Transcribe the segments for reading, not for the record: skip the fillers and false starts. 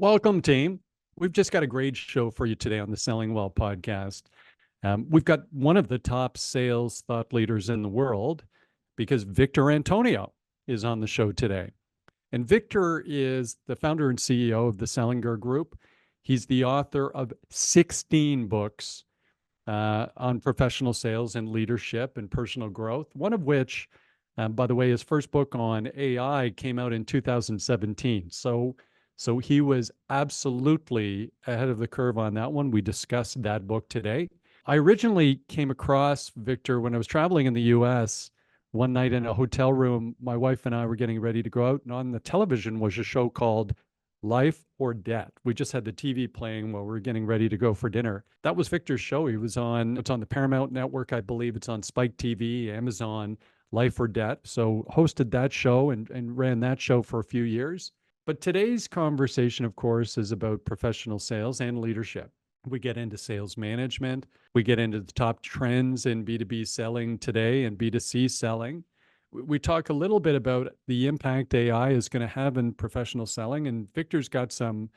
Welcome, team. We've just got a great show for you today on the Selling Well podcast. We've got one of the top sales thought leaders in the world because Victor Antonio is on the show today. And Victor is the founder and CEO of the Sellinger Group. He's the author of 16 books on professional sales and leadership and personal growth, one of which, by the way, his first book on AI came out in 2017. So he was absolutely ahead of the curve on that one. We discussed that book today. I originally came across Victor when I was traveling in the US one night in a hotel room. My wife and I were getting ready to go out, and on the television was a show called Life or Debt. We just had the TV playing while we were getting ready to go for dinner. That was Victor's show. It's on the Paramount Network, I believe. It's on Spike TV, Amazon, Life or Debt. So hosted that show and ran that show for a few years. But today's conversation, of course, is about professional sales and leadership. We get into sales management. We get into the top trends in B2B selling today and B2C selling. We talk a little bit about the impact AI is going to have in professional selling. And Victor's got some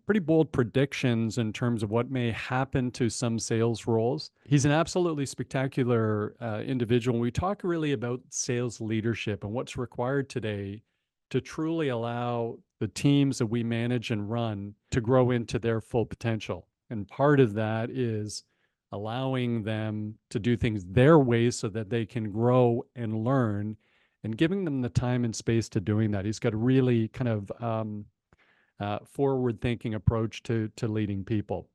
pretty bold predictions in terms of what may happen to some sales roles. He's an absolutely spectacular individual. We talk really about sales leadership and what's required today to truly allow the teams that we manage and run to grow into their full potential. And part of that is allowing them to do things their way so that they can grow and learn and giving them the time and space to doing that. He's got a really kind of forward-thinking approach to leading people.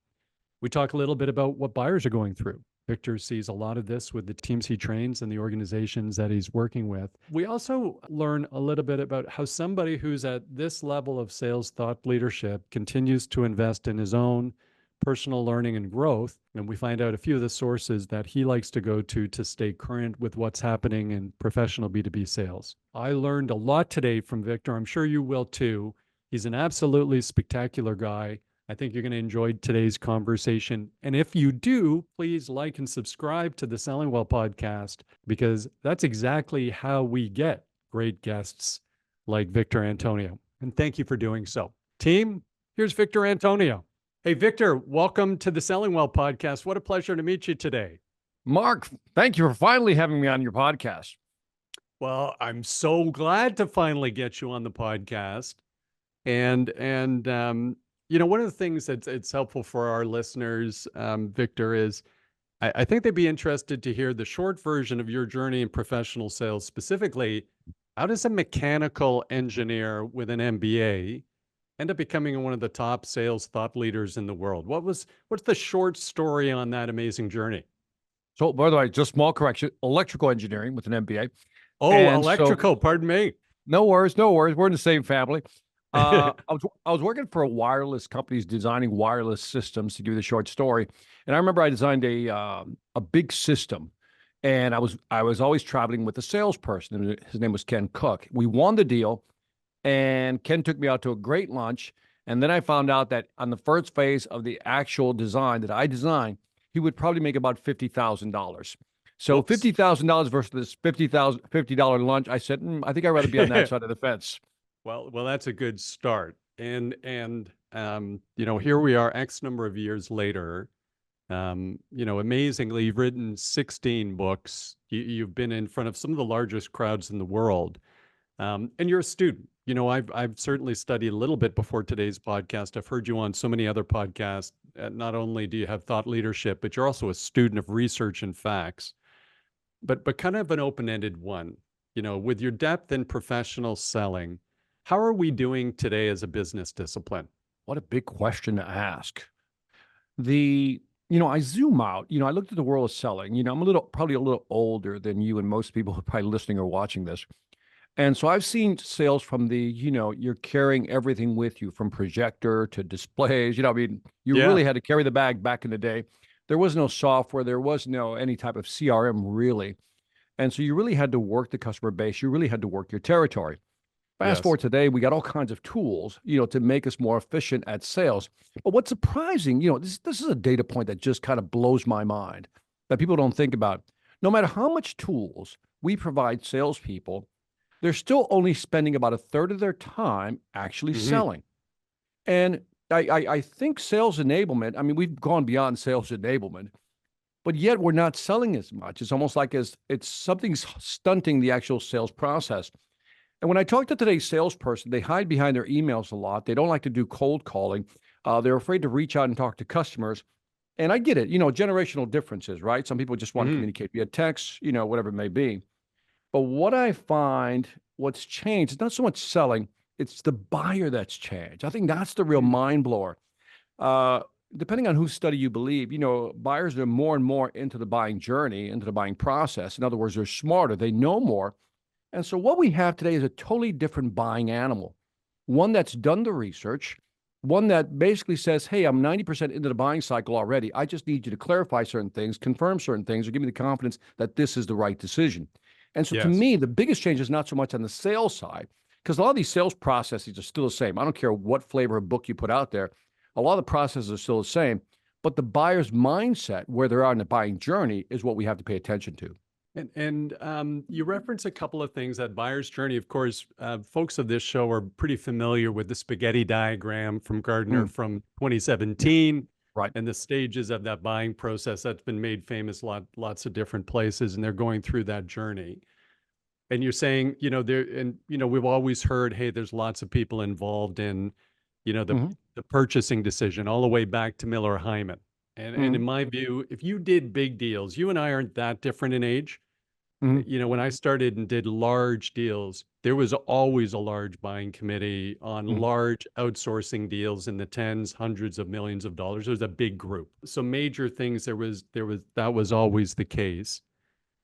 We talk a little bit about what buyers are going through. Victor sees a lot of this with the teams he trains and the organizations that he's working with. We also learn a little bit about how somebody who's at this level of sales thought leadership continues to invest in his own personal learning and growth. And we find out a few of the sources that he likes to go to stay current with what's happening in professional B2B sales. I learned a lot today from Victor. I'm sure you will too. He's an absolutely spectacular guy. I think you're going to enjoy today's conversation. And if you do, please like and subscribe to the Selling Well podcast, because that's exactly how we get great guests like Victor Antonio. And thank you for doing so. Team, here's Victor Antonio. Hey, Victor, welcome to the Selling Well podcast. What a pleasure to meet you today. Mark, thank you for finally having me on your podcast. Well, I'm so glad to finally get you on the podcast. And one of the things that's it's helpful for our listeners, Victor, is I think they'd be interested to hear the short version of your journey in professional sales. Specifically, how does a mechanical engineer with an MBA end up becoming one of the top sales thought leaders in the world? What's the short story on that amazing journey? So, by the way, just small correction: electrical engineering with an MBA. Oh, electrical. Pardon me. No worries, no worries. We're in the same family. I was working for a wireless company designing wireless systems. To give you the short story, and I remember I designed a big system, and I was always traveling with a salesperson. His name was Ken Cook. We won the deal, and Ken took me out to a great lunch. And then I found out that on the first phase of the actual design that I designed, he would probably make about $50,000. So Whoops. $50,000 versus this $50 lunch. I said, I think I'd rather be on that side of the fence. Well, that's a good start. And here we are X number of years later. Amazingly, you've written 16 books. You've been in front of some of the largest crowds in the world. And you're a student. I've certainly studied a little bit before today's podcast. I've heard you on so many other podcasts. Not only do you have thought leadership, but you're also a student of research and facts. But kind of an open-ended one. With your depth in professional selling, how are we doing today as a business discipline? What a big question to ask. I zoom out, I looked at the world of selling. I'm probably a little older than you and most people who are probably listening or watching this. And so I've seen sales from you're carrying everything with you from projector to displays. You Yeah. really had to carry the bag back in the day. There was no software. There was no any type of CRM really. And so you really had to work the customer base. You really had to work your territory. Fast forward today, we got all kinds of tools, to make us more efficient at sales. But what's surprising, this is a data point that just kind of blows my mind that people don't think about. No matter how much tools we provide salespeople, they're still only spending about a third of their time actually selling. And I think sales enablement, I mean, we've gone beyond sales enablement, but yet we're not selling as much. It's almost like it's something's stunting the actual sales process. And when I talk to today's salesperson, they hide behind their emails a lot. They don't like to do cold calling. They're afraid to reach out and talk to customers. And I get it, generational differences, right? Some people just want to Hmm. communicate via text, whatever it may be. But what I find, what's changed, it's not so much selling, it's the buyer that's changed. I think that's the real mind blower. Uh, Depending on whose study you believe, buyers are more and more into the buying journey, into the buying process. In other words, they're smarter, they know more. And so what we have today is a totally different buying animal, one that's done the research, one that basically says, hey, I'm 90% into the buying cycle already. I just need you to clarify certain things, confirm certain things, or give me the confidence that this is the right decision. And so to Yes. me, the biggest change is not so much on the sales side, because a lot of these sales processes are still the same. I don't care what flavor of book you put out there. A lot of the processes are still the same, but the buyer's mindset, where they're on the buying journey, is what we have to pay attention to. And you reference a couple of things. That buyer's journey. Of course, folks of this show are pretty familiar with the spaghetti diagram from Gardner Mm, from yeah, 2017 right. and the stages of that buying process. That's been made famous lots of different places, and they're going through that journey. And you're saying, we've always heard, hey, there's lots of people involved in, you know, the Hmm. the purchasing decision, all the way back to Miller Hyman. And in Hmm. my view, if you did big deals, you and I aren't that different in age. Hmm. When I started and did large deals, there was always a large buying committee on Hmm. large outsourcing deals in the tens, hundreds of millions of dollars. There was a big group. So major things, that was always the case.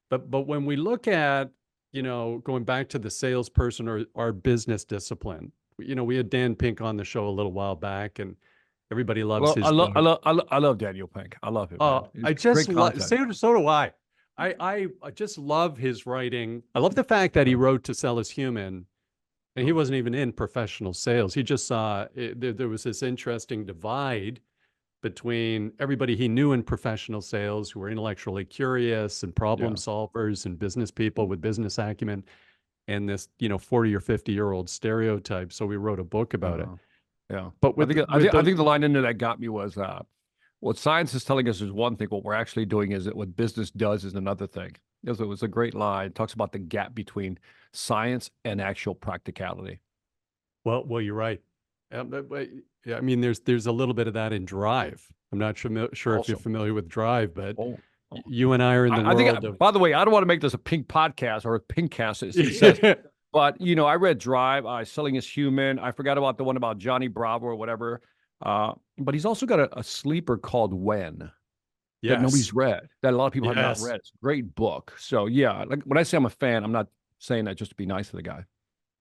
But when we look at, going back to the salesperson or our business discipline, we had Dan Pink on the show a little while back, and everybody loves Well, his book. I love Daniel Pink. I love him, man. He's I just great content. so do I. I just love his writing. I love the fact that he wrote To Sell Is Human, and he wasn't even in professional sales. He just saw there was this interesting divide between everybody he knew in professional sales who were intellectually curious and problem Yeah. solvers and business people with business acumen, and this 40 or 50-year-old stereotype. So we wrote a book about it. Uh-huh. Yeah. But I with think I with think I the think the line in there that got me was what science is telling us is one thing. What we're actually doing is that what business does is another thing. It was a great line. It talks about the gap between science and actual practicality. well, you're right. Yeah, I mean, there's a little bit of that in Drive. I'm not sure if you're Also. familiar with Drive, but Oh. Oh. you and I are in the I think, world of by the way, I don't want to make this a pink podcast or a pink cast, as he says, but I read Drive, Selling is Human. I forgot about the one about Johnny Bravo or whatever. But he's also got a sleeper called When that yes, nobody's read, that a lot of people have not yes. read. It's a great book. So yeah, like when I say I'm a fan, I'm not saying that just to be nice to the guy.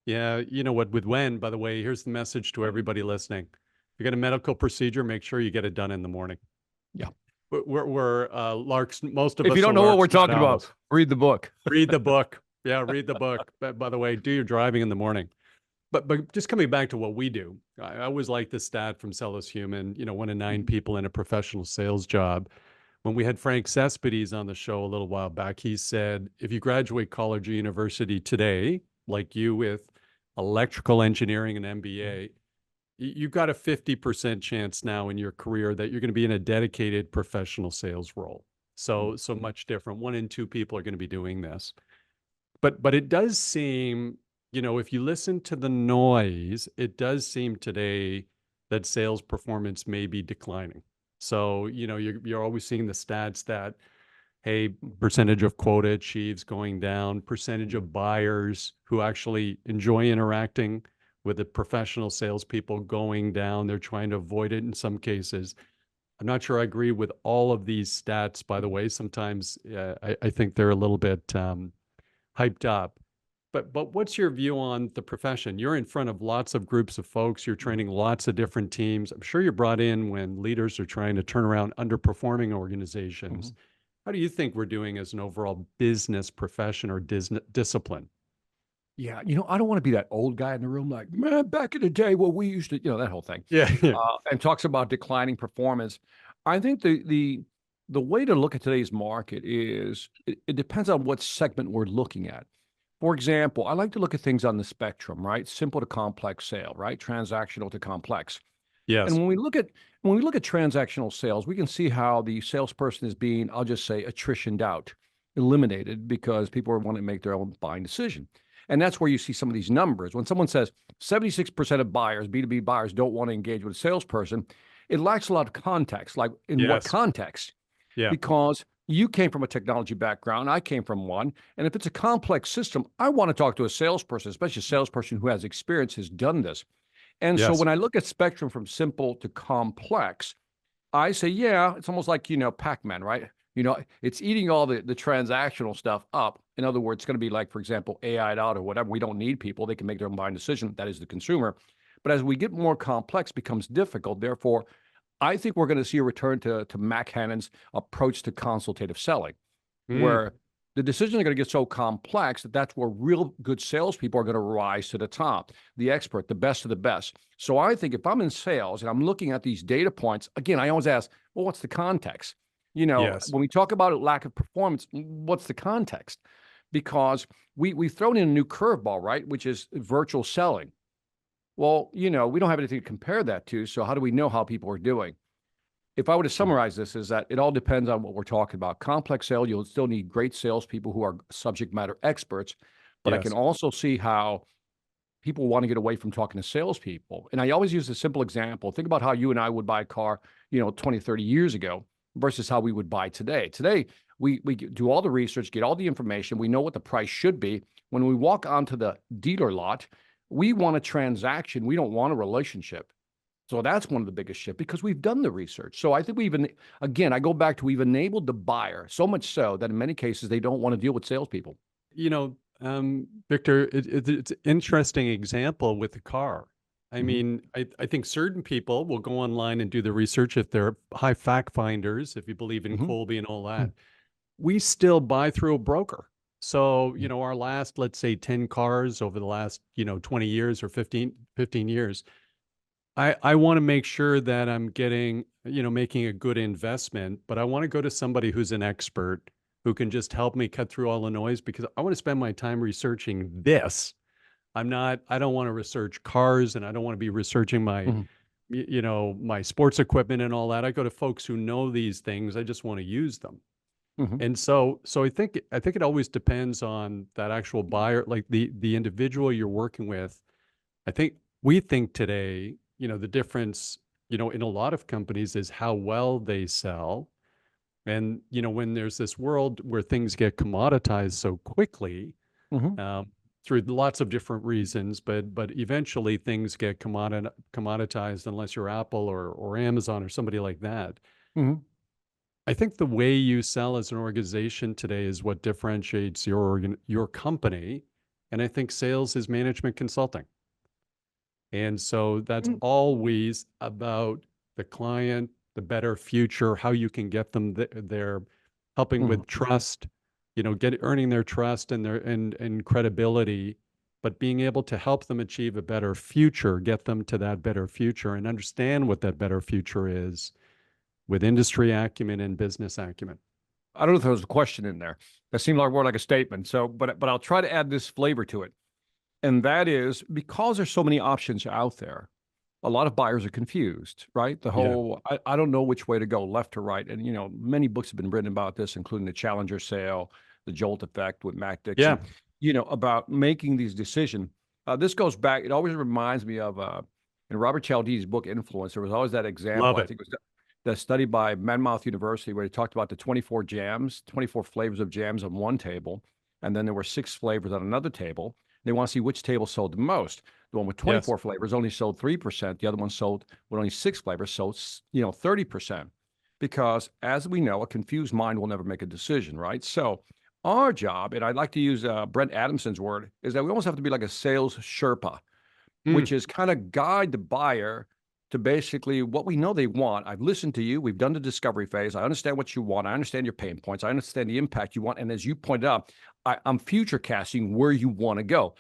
Yeah, you know what, with when, by the way, here's the message to everybody listening. If you got a medical procedure, make sure you get it done in the morning. Yeah. We're larks. Most of If you us are don't know what we're larks, not talking about, owls. read the book. Read the book. Yeah, read the book. But by the way, do your driving in the morning. But just coming back to what we do, I always like this stat from Sell Is Human. 1 in 9 people in a professional sales job. When we had Frank Cespedes on the show a little while back, he said, if you graduate college or university today, like you with electrical engineering and MBA, you've got a 50% chance now in your career that you're going to be in a dedicated professional sales role. So much different. 1 in 2 people are going to be doing this. But it does seem, if you listen to the noise, it does seem today that sales performance may be declining. So, you're always seeing the stats that, hey, percentage of quota achieves going down, percentage of buyers who actually enjoy interacting with the professional salespeople going down. They're trying to avoid it in some cases. I'm not sure I agree with all of these stats, by the way. Sometimes I think they're a little bit hyped up. But what's your view on the profession? You're in front of lots of groups of folks. You're training lots of different teams. I'm sure you're brought in when leaders are trying to turn around underperforming organizations. Mhm. How do you think we're doing as an overall business profession or discipline? Yeah, I don't want to be that old guy in the room, like, man, back in the day, what we used to, that whole thing. Yeah, yeah. And talks about declining performance. I think the way to look at today's market is it depends on what segment we're looking at. For example, I like to look at things on the spectrum, right? Simple to complex sale, right? Transactional to complex. And Yes. when we look at transactional sales, we can see how the salesperson is being, I'll just say, attritioned out, eliminated because people want to make their own buying decision. And that's where you see some of these numbers. When someone says 76% of buyers, B2B buyers, don't want to engage with a salesperson, it lacks a lot of context. Like in what Yes. context? Yeah. Because you came from a technology background, I came from one. And if it's a complex system, I want to talk to a salesperson, especially a salesperson who has experience, has done this. And so Yes. when I look at spectrum from simple to complex, I say, yeah, it's almost like, Pac-Man, right? It's eating all the transactional stuff up. In other words, it's going to be like, for example, AI'd out or whatever. We don't need people. They can make their own buying decision. That is the consumer. But as we get more complex, becomes difficult. Therefore, I think we're going to see a return to Mac Hannon's approach to consultative selling, Mm. where the decisions are going to get so complex that that's where real good salespeople are going to rise to the top, the expert, the best of the best. So I think if I'm in sales and I'm looking at these data points, again, I always ask, well, what's the context? Yes. When we talk about lack of performance, what's the context? Because we've thrown in a new curveball, right? Which is virtual selling. Well, we don't have anything to compare that to. So how do we know how people are doing? If I were to Mm. summarize this, is that it all depends on what we're talking about. Complex sale, you'll still need great salespeople who are subject matter experts, but I can Yes. also see how people want to get away from talking to salespeople. And I always use a simple example. Think about how you and I would buy a car, 20, 30 years ago versus how we would buy today. Today, we do all the research, get all the information. We know what the price should be. When we walk onto the dealer lot, we want a transaction. We don't want a relationship. So that's one of the biggest shifts because we've done the research. So I think again, I go back to we've enabled the buyer so much so that in many cases they don't want to deal with salespeople. Victor, it's an interesting example with the car. I Mhm, mean, I think certain people will go online and do the research if they're high fact finders, if you believe in mhm, Colby and all mhm, that. We still buy through a broker. So, mhm, our last, let's say 10 cars over the last, 20 years or 15 years, I want to make sure that I'm getting, making a good investment, but I want to go to somebody who's an expert who can just help me cut through all the noise because I want to spend my time researching this. I don't want to research cars and I don't want to be researching mhm, my sports equipment and all that. I go to folks who know these things. I just want to use them. mhm, And so I think it always depends on that actual buyer, like the individual you're working with. I think we think today, the difference, in a lot of companies is how well they sell. And, when there's this world where things get commoditized so quickly, mhm, um, through lots of different reasons, but eventually things get commoditized unless you're Apple or Amazon or somebody like that. mhm. I think the way you sell as an organization today is what differentiates your company. And I think sales is management consulting. And so that's Mm, always about the client, the better future, how you can get them there, helping mhm, with trust, earning their trust and and credibility, but being able to help them achieve a better future, get them to that better future and understand what that better future is with industry acumen and business acumen. I don't know if there was a question in there. That seemed like more like a statement. So, but I'll try to add this flavor to it. And that is because there's so many options out there, a lot of buyers are confused, right? The Yeah. whole, I don't know which way to go, left or right. And, many books have been written about this, including the Challenger sale, the Jolt effect with Mac Yeah. Dixon, about making these decisions. This goes back, it always reminds me of, in Robert Cialdini's book, Influence, there was always that example. Love I it. think it was the study by Monmouth University where he talked about the 24 jams, 24 flavors of jams on one table. And then there were 6 flavors on another table. They want to see which table sold the most. The one with Yes. 24 flavors only sold 3%. The other one sold with only 6 flavors, sold 30%. Because as we know, a confused mind will never make a decision, right? So our job, and I'd like to use Brent Adamson's word, is that we almost have to be like a sales Sherpa, which Mm. is kind of guide the buyer to basically what we know they want. I've listened to you. We've done the discovery phase. I understand what you want. I understand your pain points. I understand the impact you want. And as you pointed out, I'm future casting where you want to go.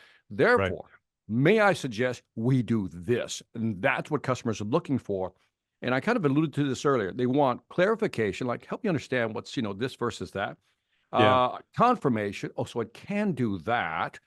Right. Therefore, may I suggest we do this? And that's what customers are looking for. And I kind of alluded to this earlier. They want clarification, like help me understand what's, this versus that. Yeah. Confirmation. Oh, so it can do that.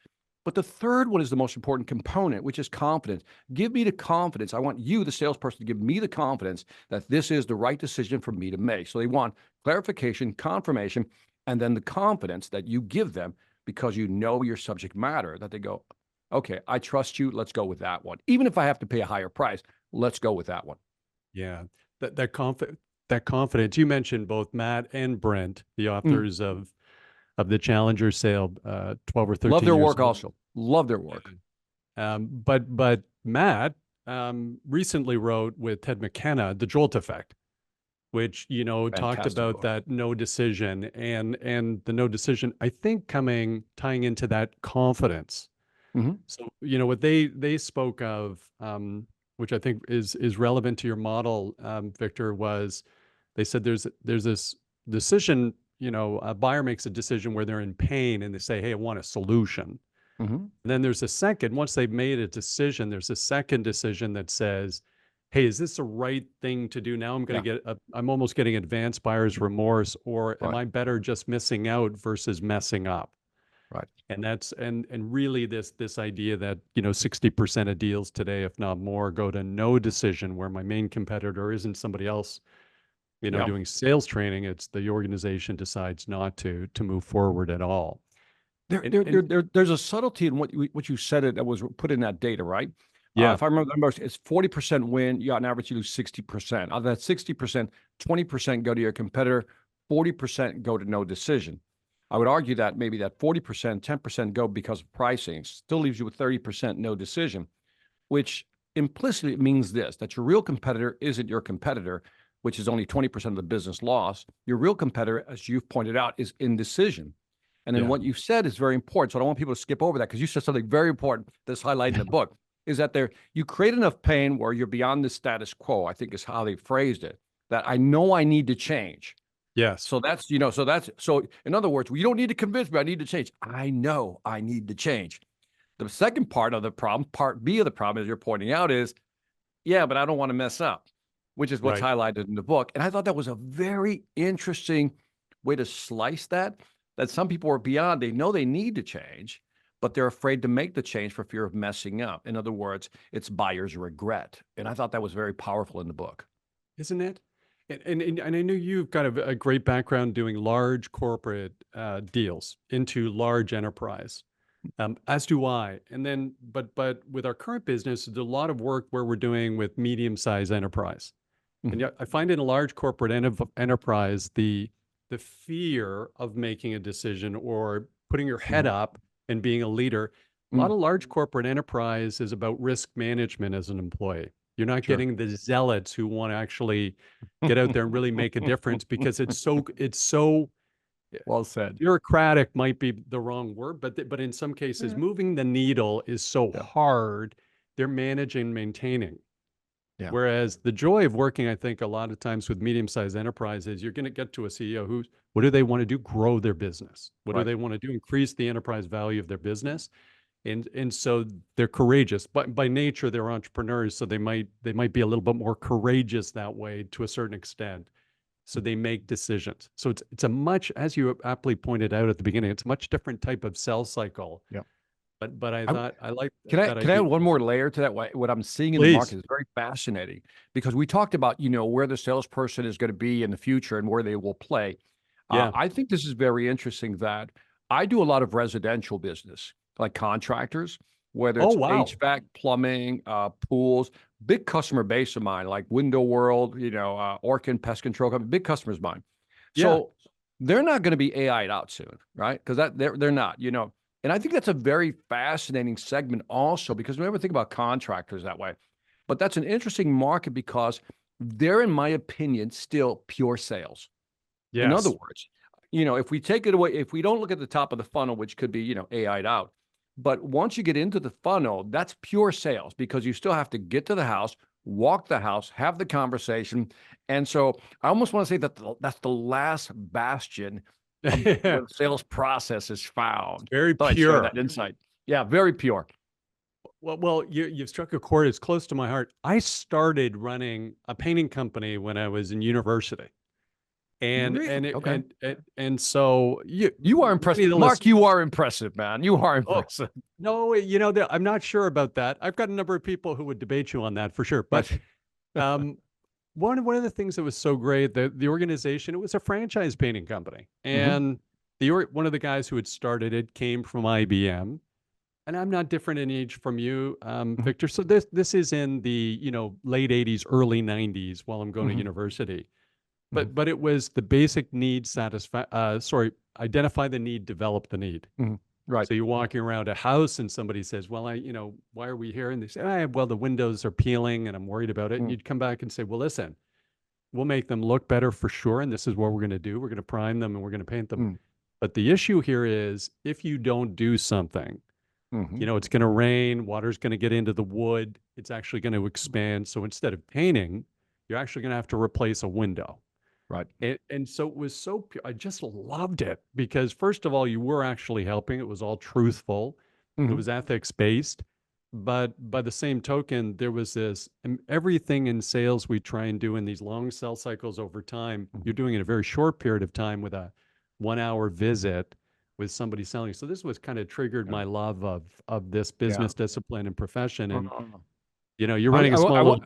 But the third one is the most important component, which is confidence. Give me the confidence. I want you, the salesperson, to give me the confidence that this is the right decision for me to make. So they want clarification, confirmation, and then the confidence that you give them because you know your subject matter, that they go, okay, I trust you. Let's go with that one. Even if I have to pay a higher price, let's go with that one. Yeah, that confidence. You mentioned both Matt and Brent, the authors of the Challenger sale, 12 or Love 13 their years work ago. also. Love their work. But Matt recently wrote with Ted McKenna, The Jolt Effect, which, you know, talked Fantastic about book. that no decision and the no decision, I think tying into that confidence. Mhm. So, you know, what they spoke of, which I think is relevant to your model, Victor, was they said there's this decision, you know, a buyer makes a decision where they're in pain and they say, hey, I want a solution. Mhm. And then there's a second, once they've made a decision, there's a second decision that says, hey, is this the right thing to do now? Yeah. I'm almost getting advanced buyer's remorse, or am Right. I better just missing out versus messing up? Right. And that's and really this idea that, you know, 60% of deals today, if not more, go to no decision, where my main competitor isn't somebody else, you know, Yeah. doing sales training. It's the organization decides not to move forward at all. And There's a subtlety in what you said that was put in that data, right? yeah, If I remember the most, it's 40% win. You on average, you lose 60%. Of that 60%, 20% go to your competitor, 40% go to no decision. I would argue that maybe that 40%, 10% go because of pricing. Still leaves you with 30% no decision, which implicitly means this, that your real competitor isn't your competitor, which is only 20% of the business loss. Your real competitor, as you've pointed out, is indecision. And then yeah, what you've said is very important. So I don't want people to skip over that, because you said something very important that's highlighted in the book, is that you create enough pain where you're beyond the status quo, I think is how they phrased it, that I know I need to change. yes, So so in other words, you don't need to convince me I need to change. I know I need to change. The second part of the problem, part B of the problem, as you're pointing out, is, yeah, but I don't want to mess up, which is what's right. highlighted in the book. And I thought that was a very interesting way to slice that some people are beyond. They know they need to change, but they're afraid to make the change for fear of messing up. In other words, it's buyer's regret. And I thought that was very powerful in the book. Isn't it? And I know you've got a great background doing large corporate deals into large enterprise, as do I. And then, but with our current business, there's a lot of work where we're doing with medium-sized enterprise. And Mhm. yet, I find in a large corporate enterprise, the fear of making a decision or putting your head Mhm. up and being a leader. A lot Mm. of large corporate enterprise is about risk management as an employee. You're not Sure. getting the zealots who want to actually get out there and really make a difference, because it's so Well said. bureaucratic might be the wrong word, but in some cases, Yeah. moving the needle is so Yeah. hard. They're managing, maintaining. Yeah. Whereas the joy of working, I think, a lot of times with medium-sized enterprises, you're going to get to a CEO what do they want to do? Grow their business. What do Right. they want to do? Increase the enterprise value of their business. And so they're courageous. But by nature, they're entrepreneurs, so they might be a little bit more courageous that way to a certain extent. So they make decisions. So it's a much, as you aptly pointed out at the beginning, it's a much different type of sell cycle. Yeah. But I I, thought I like that can I add idea. one more layer to that? What I'm seeing in the Please. market is very fascinating, because we talked about, where the salesperson is going to be in the future and where they will play. Yeah. I think this is very interesting that I do a lot of residential business, like contractors, whether Oh, it's wow. HVAC, plumbing, pools, big customer base of mine, like Window World, Orkin Pest Control Company, big customers of mine. Yeah. So they're not going to be AI'd out soon, right? Because they're not. And I think that's a very fascinating segment also, because we never think about contractors that way. But that's an interesting market because they're, in my opinion, still pure sales. In other Yes. words, if we take it away, if we don't look at the top of the funnel, which could be, AI'd out, but once you get into the funnel, that's pure sales, because you still have to get to the house, walk the house, have the conversation. And so I almost want to say that that's the last bastion of where the sales process is found. Very Thought I'd share pure. that insight. Yeah, very pure. Well, you've struck a chord. It's close to my heart. I started running a painting company when I was in university. And Really? Okay. so You are many impressive. of the Mark, list. you are impressive, man. You are Oh, impressive. no, I'm not sure about that. I've got a number of people who would debate you on that for sure. But Right. um, one of the things that was so great, the organization, it was a franchise painting company, Hmm. and one of the guys who had started it came from IBM. And I'm not different in age from you, Hmm. Victor. So this is in the late '80s, early '90s, while I'm going to Hmm. university. Hmm. But it was the basic need satisfy. Sorry, identify the need, develop the need. Hmm. Right. So you're walking around a house and somebody says, "Well, why are we here?" And they say, "Well, the windows are peeling and I'm worried about it." And Mm. you'd come back and say, "Well, listen, we'll make them look better for sure, and this is what we're going to do. We're going to prime them and we're going to paint them." Mm. But the issue here is if you don't do something, Hmm. it's going to rain, water's going to get into the wood, it's actually going to expand. So instead of painting, you're actually going to have to replace a window. Right. And so it was so pure. I just loved it because, first of all, you were actually helping. It was all truthful, it Hmm. was ethics based. But by the same token, there was this everything in sales we try and do in these long sell cycles over time, you're Hmm. doing in a very short period of time with a 1 hour visit with somebody selling. So this was kind of triggered Yeah. my love of this Yeah. business discipline and profession. And Uh, you're I, running a I, small I, little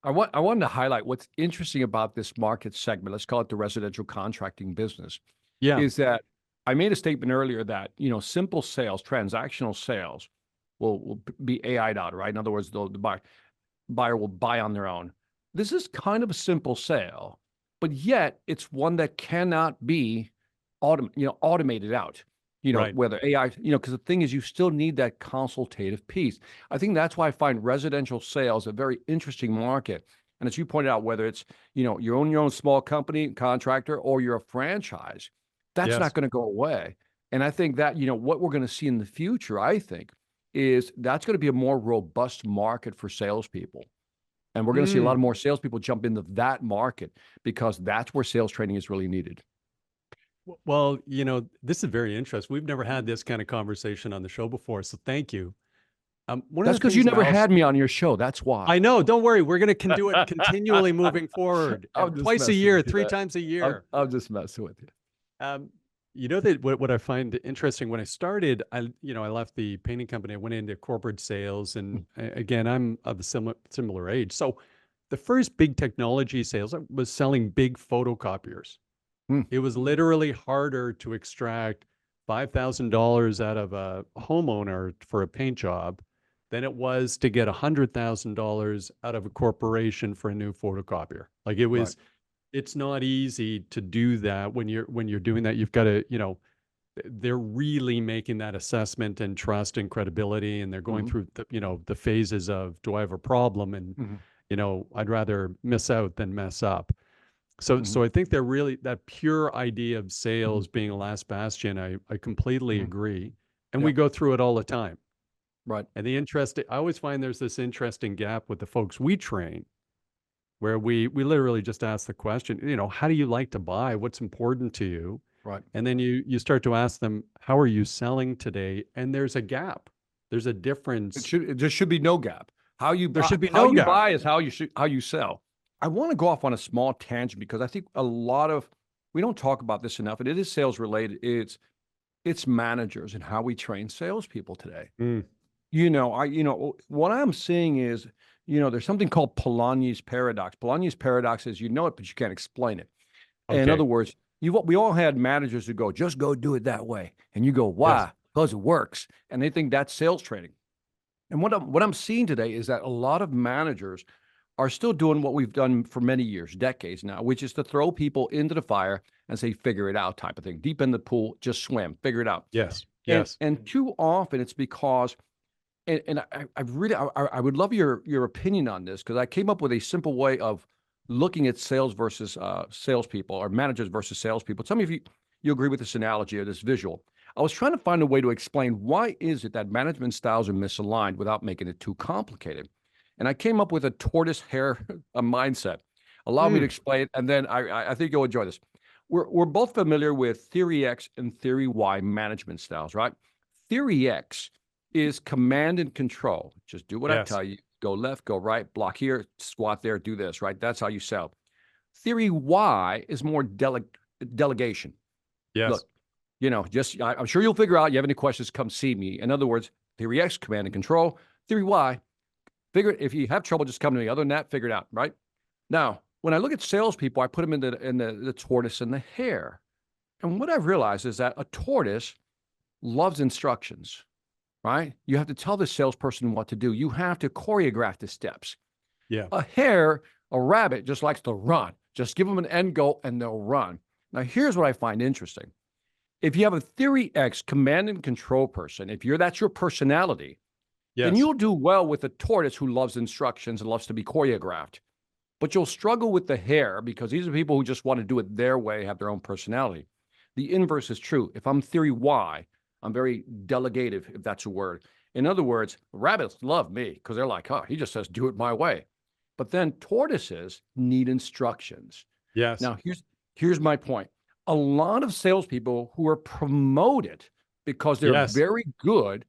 want I wanted to highlight what's interesting about this market segment. Let's call it the residential contracting business. yeah. Is that I made a statement earlier that simple sales, transactional sales, will be AI'd out, right? In other words, the buyer will buy on their own. This is kind of a simple sale, but yet it's one that cannot be automated out. Right. Whether AI, because the thing is, you still need that consultative piece. I think that's why I find residential sales a very interesting market. And as you pointed out, whether it's you own your own small company, contractor, or you're a franchise, that's not Yes. going to go away. And I think that what we're going to see in the future, I think, is that's going to be a more robust market for salespeople. And we're going to see a lot Mm. of more salespeople jump into that market because that's where sales training is really needed. Well, this is very interesting. We've never had this kind of conversation on the show before, so thank you. One of That's the because you things that never had me on your show. That's I why. know, don't worry, we're going to do it continually moving forward, I'm just twice a messing year, with you. three times a I'm, year. I'm just messing with you. Um, that what I find interesting when I started, I left the painting company, I went into corporate sales, and again, I'm of a similar age. So the first big technology sales I was selling big photocopiers. Hmm. It was literally harder to extract $5,000 out of a homeowner for a paint job than it was to get $100,000 out of a corporation for a new photocopier. Like Right. it's not easy to do that when you're doing that. You've got to, they're really making that assessment and trust and credibility, and they're going Hmm. through the phases of, do I have a problem? And, Hmm. I'd rather miss out than mess up. So I think they're really that pure idea of Hmm. sales being a last bastion. I completely Hmm. agree. And we Yep. go through it all the time. Right. And I always find there's this interesting gap with the folks we train where we literally just ask the question, how do you like to buy? What's important to you? Right. And then you start to ask them, how are you selling today? And there's a gap. There's a difference. There should be no gap. There should be How no you gap. buy is how you sell. I want to go off on a small tangent because I think we don't talk about this enough, and it is sales related. It's managers and how we train salespeople today. Mm, What I'm seeing is, there's something called Polanyi's paradox. Polanyi's paradox is you know it, but you can't explain it. In okay. other words, we all had managers who go, just go do it that way. And you go, Yes. why? Because it works. And they think that's sales training. And what I'm seeing today is that a lot of managers are still doing what we've done for many years, decades now, which is to throw people into the fire and say, figure it out type of thing. Deep in the pool, just swim, figure it out. Yes. And Yes. and too often it's because and I really I would love your opinion on this because I came up with a simple way of looking at sales versus salespeople or managers versus salespeople. Tell me if you agree with this analogy or this visual. I was trying to find a way to explain why is it that management styles are misaligned without making it too complicated. And I came up with a tortoise hare a mindset. Allow me to Mm, explain it, and then I think you'll enjoy this. We're both familiar with Theory X and Theory Y management styles, right? Theory X is command and control. Just do what I yes. tell you. Go left, go right, block here, squat there, do this, right? That's how you sell. theory Y is more delegation. Yes. Look, I'm sure you'll figure out. You have any questions, come see me. In other words, theory X, command and control. Theory Y, figure it. If you have trouble, just come to me. Other than that, figure it out. Right now, when I look at salespeople, I put them in the tortoise and the hare. And what I've realized is that a tortoise loves instructions. Right? You have to tell the salesperson what to do. You have to choreograph the steps. Yeah. A hare, a rabbit, just likes to run. Just give them an end goal and they'll run. Now, here's what I find interesting. If you have a theory X command and control person, that's your personality, then Yes. you'll do well with a tortoise who loves instructions and loves to be choreographed. But you'll struggle with the hare because these are people who just want to do it their way, have their own personality. The inverse is true. If I'm theory Y, I'm very delegative, if that's a word. In other words, rabbits love me because they're like, oh, he just says, do it my way. But then tortoises need instructions. Yes. Now, here's my point. A lot of salespeople who are promoted because they're Yes. very good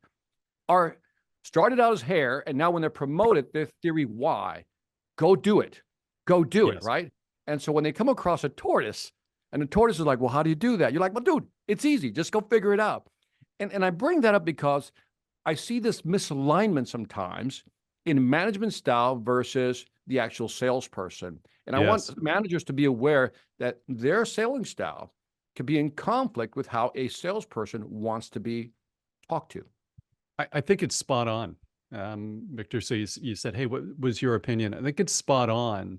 are started out as hare, and now when they're promoted, they're theory Y. Go do it. Go do it, right? And so when they come across a tortoise, and the tortoise is like, well, how do you do that? You're like, well, dude, it's easy. Just go figure it out. And I bring that up because I see this misalignment sometimes in management style versus the actual salesperson. And I want managers to be aware that their selling style can be in conflict with how a salesperson wants to be talked to. I think it's spot on, Victor. So you said, hey, what was your opinion? I think it's spot on.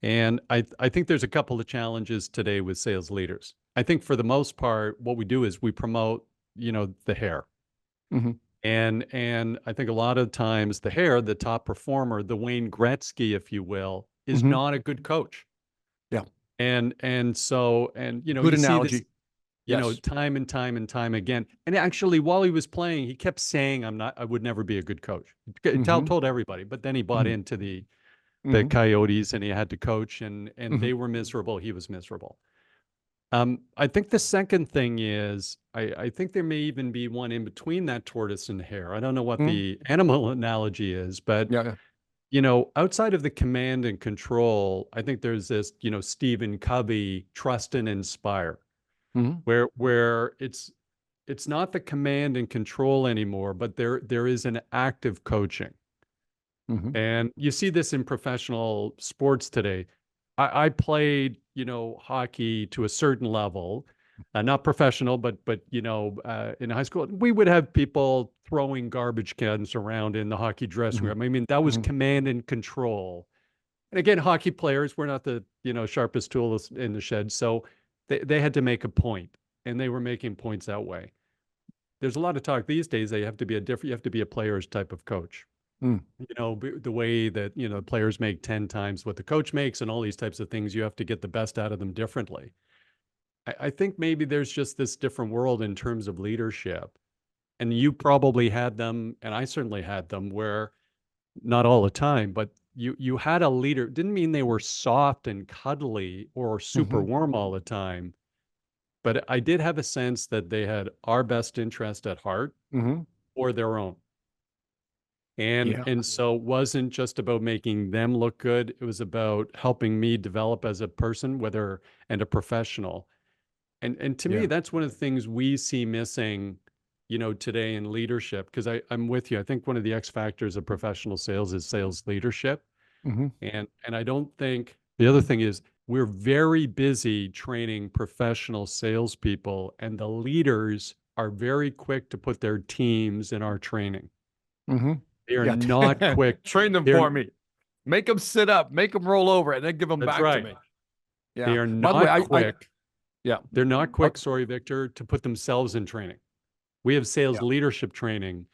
And I think there's a couple of challenges today with sales leaders. I think for the most part, what we do is we promote, the hare. Mm-hmm. And I think a lot of times the hare, the top performer, the Wayne Gretzky, if you will, is not a good coach. Yeah. And so, good you analogy. See this, time and time and time again. And actually, while he was playing, he kept saying, I would never be a good coach. Told everybody, but then he bought into the Coyotes and he had to coach and they were miserable. He was miserable. I think the second thing is, I think there may even be one in between that tortoise and hare. I don't know what the animal analogy is, but outside of the command and control, I think there's this, Stephen Covey, trust and inspire, where it's not the command and control anymore, but there is an active coaching. And you see this in professional sports today. I played, hockey to a certain level, not professional, but in high school, we would have people throwing garbage cans around in the hockey dressing room. I mean, that was command and control. And again, hockey players were not the, sharpest tools in the shed. So they had to make a point, and they were making points that way. There's a lot of talk these days. You have to be a player's type of coach. The way that, players make 10 times what the coach makes and all these types of things, you have to get the best out of them differently. I think maybe there's just this different world in terms of leadership. And you probably had them, and I certainly had them, where not all the time, but you had a leader. Didn't mean they were soft and cuddly or super warm all the time. But I did have a sense that they had our best interest at heart or their own. And so it wasn't just about making them look good. It was about helping me develop as a person, and a professional. And to me, that's one of the things we see missing, today in leadership, because I'm with you. I think one of the X factors of professional sales is sales leadership. And I don't think the other thing is we're very busy training professional salespeople, and the leaders are very quick to put their teams in our training. They are not quick. Train them for me. Make them sit up, make them roll over, and then give them back to me. Yeah. They are not quick. Yeah. They're not quick, sorry, Victor, to put themselves in training. We have sales leadership training.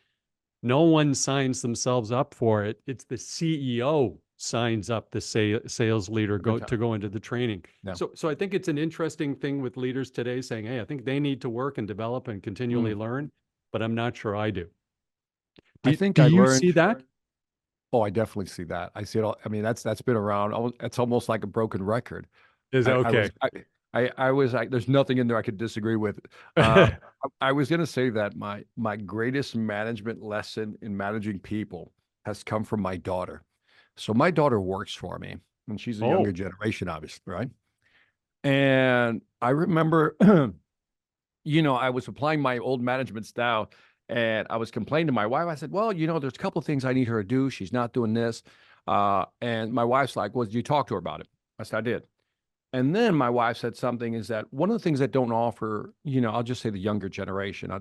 No one signs themselves up for it. It's the CEO signs up the sales leader to go into the training. So I think it's an interesting thing with leaders today saying, hey, I think they need to work and develop and continually learn, but I'm not sure I do. Do you see that? Oh, I definitely see that. I see it all. I mean, that's been around. It's almost like a broken record. Is that okay? I was there's nothing in there I could disagree with. I was going to say that my greatest management lesson in managing people has come from my daughter. So my daughter works for me, and she's a younger Oh, generation, obviously, right? And I remember, I was applying my old management style, and I was complaining to my wife. I said, well, there's a couple of things I need her to do. She's not doing this. And my wife's like, well, did you talk to her about it? I said, I did. And then my wife said something is that one of the things that don't offer, I'll just say the younger generation,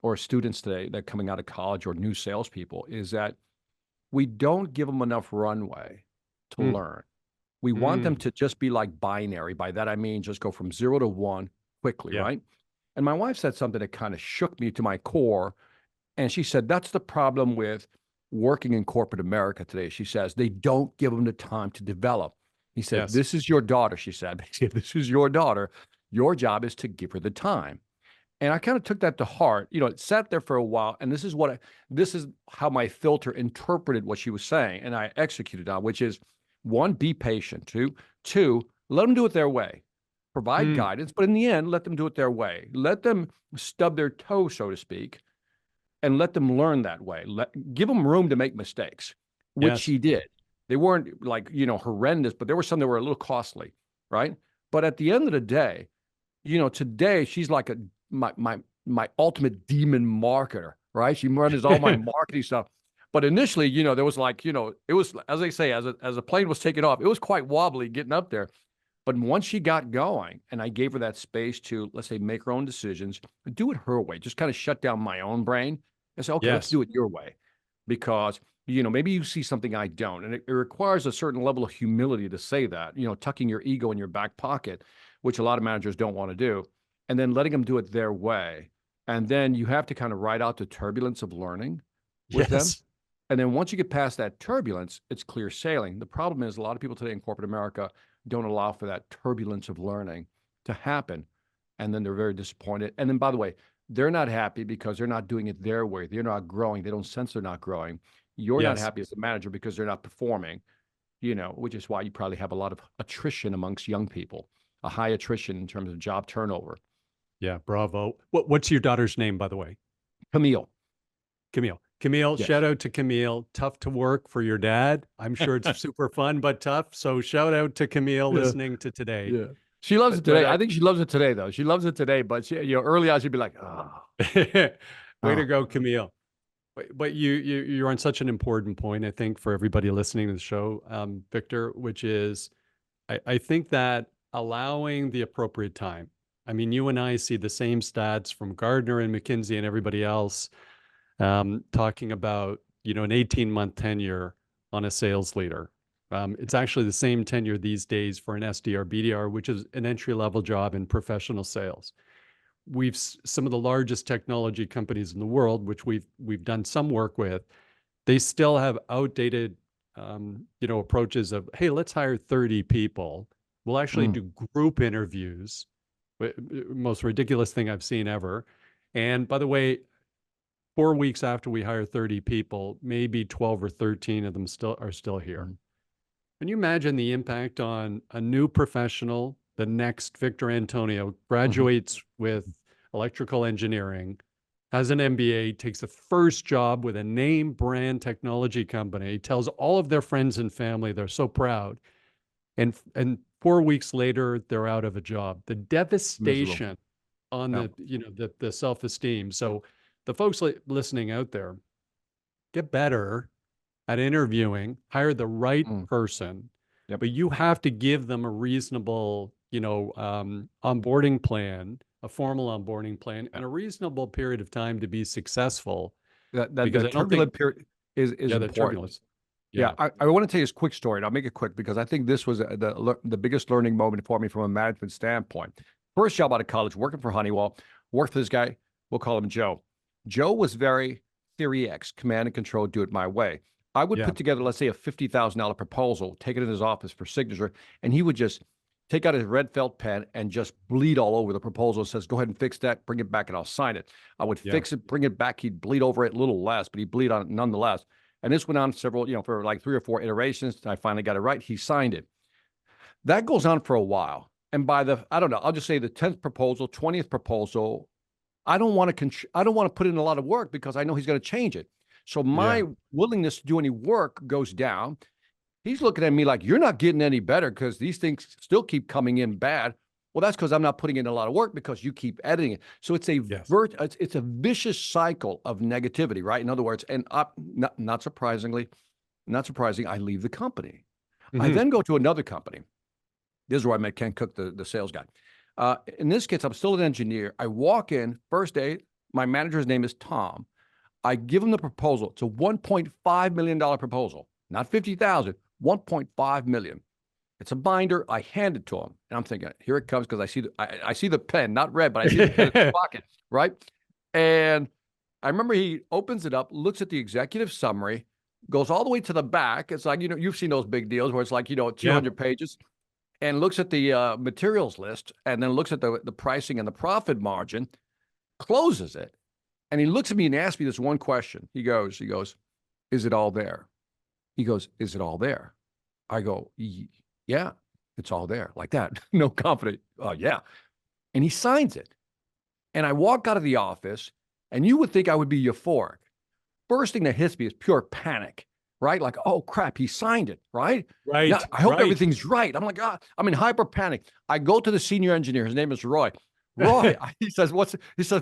or students today that coming out of college or new salespeople is that we don't give them enough runway to mm, learn. We want them mm, to just be like binary. By that, I mean, just go from 0 to 1 quickly, yeah. right? And my wife said something that kind of shook me to my core. And she said, that's the problem with working in corporate America today. She says, they don't give them the time to develop. He said, Yes. this is your daughter. She said, this is your daughter. Your job is to give her the time. And I kind of took that to heart. It sat there for a while. And this is how my filter interpreted what she was saying. And I executed on, which is one, be patient. Two, let them do it their way. Provide Mm, guidance, but in the end, let them do it their way. Let them stub their toe, so to speak, and let them learn that way. Give them room to make mistakes, which yes. she did. They weren't like, horrendous, but there were some that were a little costly, right? But at the end of the day, today she's like my ultimate demon marketer, right? She runs all my marketing stuff. But initially, there was like, it was, as they say, as a plane was taking off, it was quite wobbly getting up there. But once she got going and I gave her that space to, let's say, make her own decisions, do it her way, just kind of shut down my own brain and say, okay, let's Yes. do it your way. Because, maybe you see something I don't. And it requires a certain level of humility to say that, tucking your ego in your back pocket, which a lot of managers don't want to do, and then letting them do it their way. And then you have to kind of ride out the turbulence of learning with them. Yes. And then once you get past that turbulence, it's clear sailing. The problem is a lot of people today in corporate America don't allow for that turbulence of learning to happen. And then they're very disappointed. And then, by the way, they're not happy because they're not doing it their way. They're not growing. They don't sense they're not growing. You're not Yes. happy as a manager because they're not performing, which is why you probably have a lot of attrition amongst young people, a high attrition in terms of job turnover. Yeah. Bravo. What's your daughter's name, by the way? Camille. Camille. Camille, Yes. shout out to Camille. Tough to work for your dad. I'm sure it's super fun, but tough. So shout out to Camille Yeah. listening to today. Yeah. She loves it But today. I think she loves it today, though. She loves it today, but early on, she'd be like, way to oh, go, Camille. But you're on such an important point, I think, for everybody listening to the show, Victor, which is I think that allowing the appropriate time. I mean, you and I see the same stats from Gardner and McKinsey and everybody else talking about, an 18-month tenure on a sales leader. It's actually the same tenure these days for an SDR, BDR, which is an entry-level job in professional sales. Some of the largest technology companies in the world, which we've done some work with, they still have outdated, approaches of, hey, let's hire 30 people. We'll actually do group interviews. Most ridiculous thing I've seen ever. And by the way, 4 weeks after we hire 30 people, maybe 12 or 13 of them are still here. Can you imagine the impact on a new professional? The next Victor Antonio graduates with electrical engineering, has an MBA, takes the first job with a name brand technology company, tells all of their friends and family they're so proud. And 4 weeks later, they're out of a job. The miserable. devastation on Yep. the self-esteem. So the folks listening out there, get better at interviewing, hire the right person, Yep. but you have to give them a reasonable, onboarding plan, a formal onboarding plan, and a reasonable period of time to be successful. Because I That don't think, turbulent period is yeah, the important. turbulence. Yeah, Yeah. I want to tell you this quick story, and I'll make it quick because I think this was the biggest learning moment for me from a management standpoint. First job out of college, working for Honeywell, worked for this guy, we'll call him Joe. Joe was very Theory X, command and control, do it my way. I would Yeah. put together, let's say, a $50,000 proposal, take it in his office for signature, and he would just take out his red felt pen and just bleed all over the proposal. It says, go ahead and fix that, bring it back, and I'll sign it. I would fix it, bring it back. He'd bleed over it a little less, but he'd bleed on it nonetheless. And this went on several, for like 3 or 4 iterations. I finally got it right. He signed it. That goes on for a while. And by I don't know, I'll just say the 10th proposal, 20th proposal, I don't want to put in a lot of work because I know he's going to change it. So my willingness to do any work goes down. He's looking at me like, you're not getting any better because these things still keep coming in bad. Well, that's because I'm not putting in a lot of work because you keep editing it. So it's a Yes. it's a vicious cycle of negativity, right? In other words, and not surprisingly, not surprising, I leave the company. I Mhm. then go to another company. This is where I met Ken Cook, the sales guy. In this case, I'm still an engineer. I walk in, first day, my manager's name is Tom. I give him the proposal. It's a $1.5 million proposal, not 50,000, 1.5 million. It's a binder. I hand it to him, and I'm thinking, here it comes, because I see the pen, not red, but I see the pen in his pocket, right? And I remember he opens it up, looks at the executive summary, goes all the way to the back. It's like, you've seen those big deals where it's like, Yeah. 200 pages, and looks at the materials list, and then looks at the pricing and the profit margin, closes it, and he looks at me and asks me this one question. He goes, is it all there? He goes, is it all there? I go, yeah, it's all there, like that. No confident. Yeah. And he signs it. And I walk out of the office, and you would think I would be euphoric. First thing that hits me is pure panic, right? Like, oh crap, he signed it, right? Yeah, Right. I hope Right. everything's right. I'm like, I'm in hyper panic. I go to the senior engineer. His name is Roy. Roy, he says,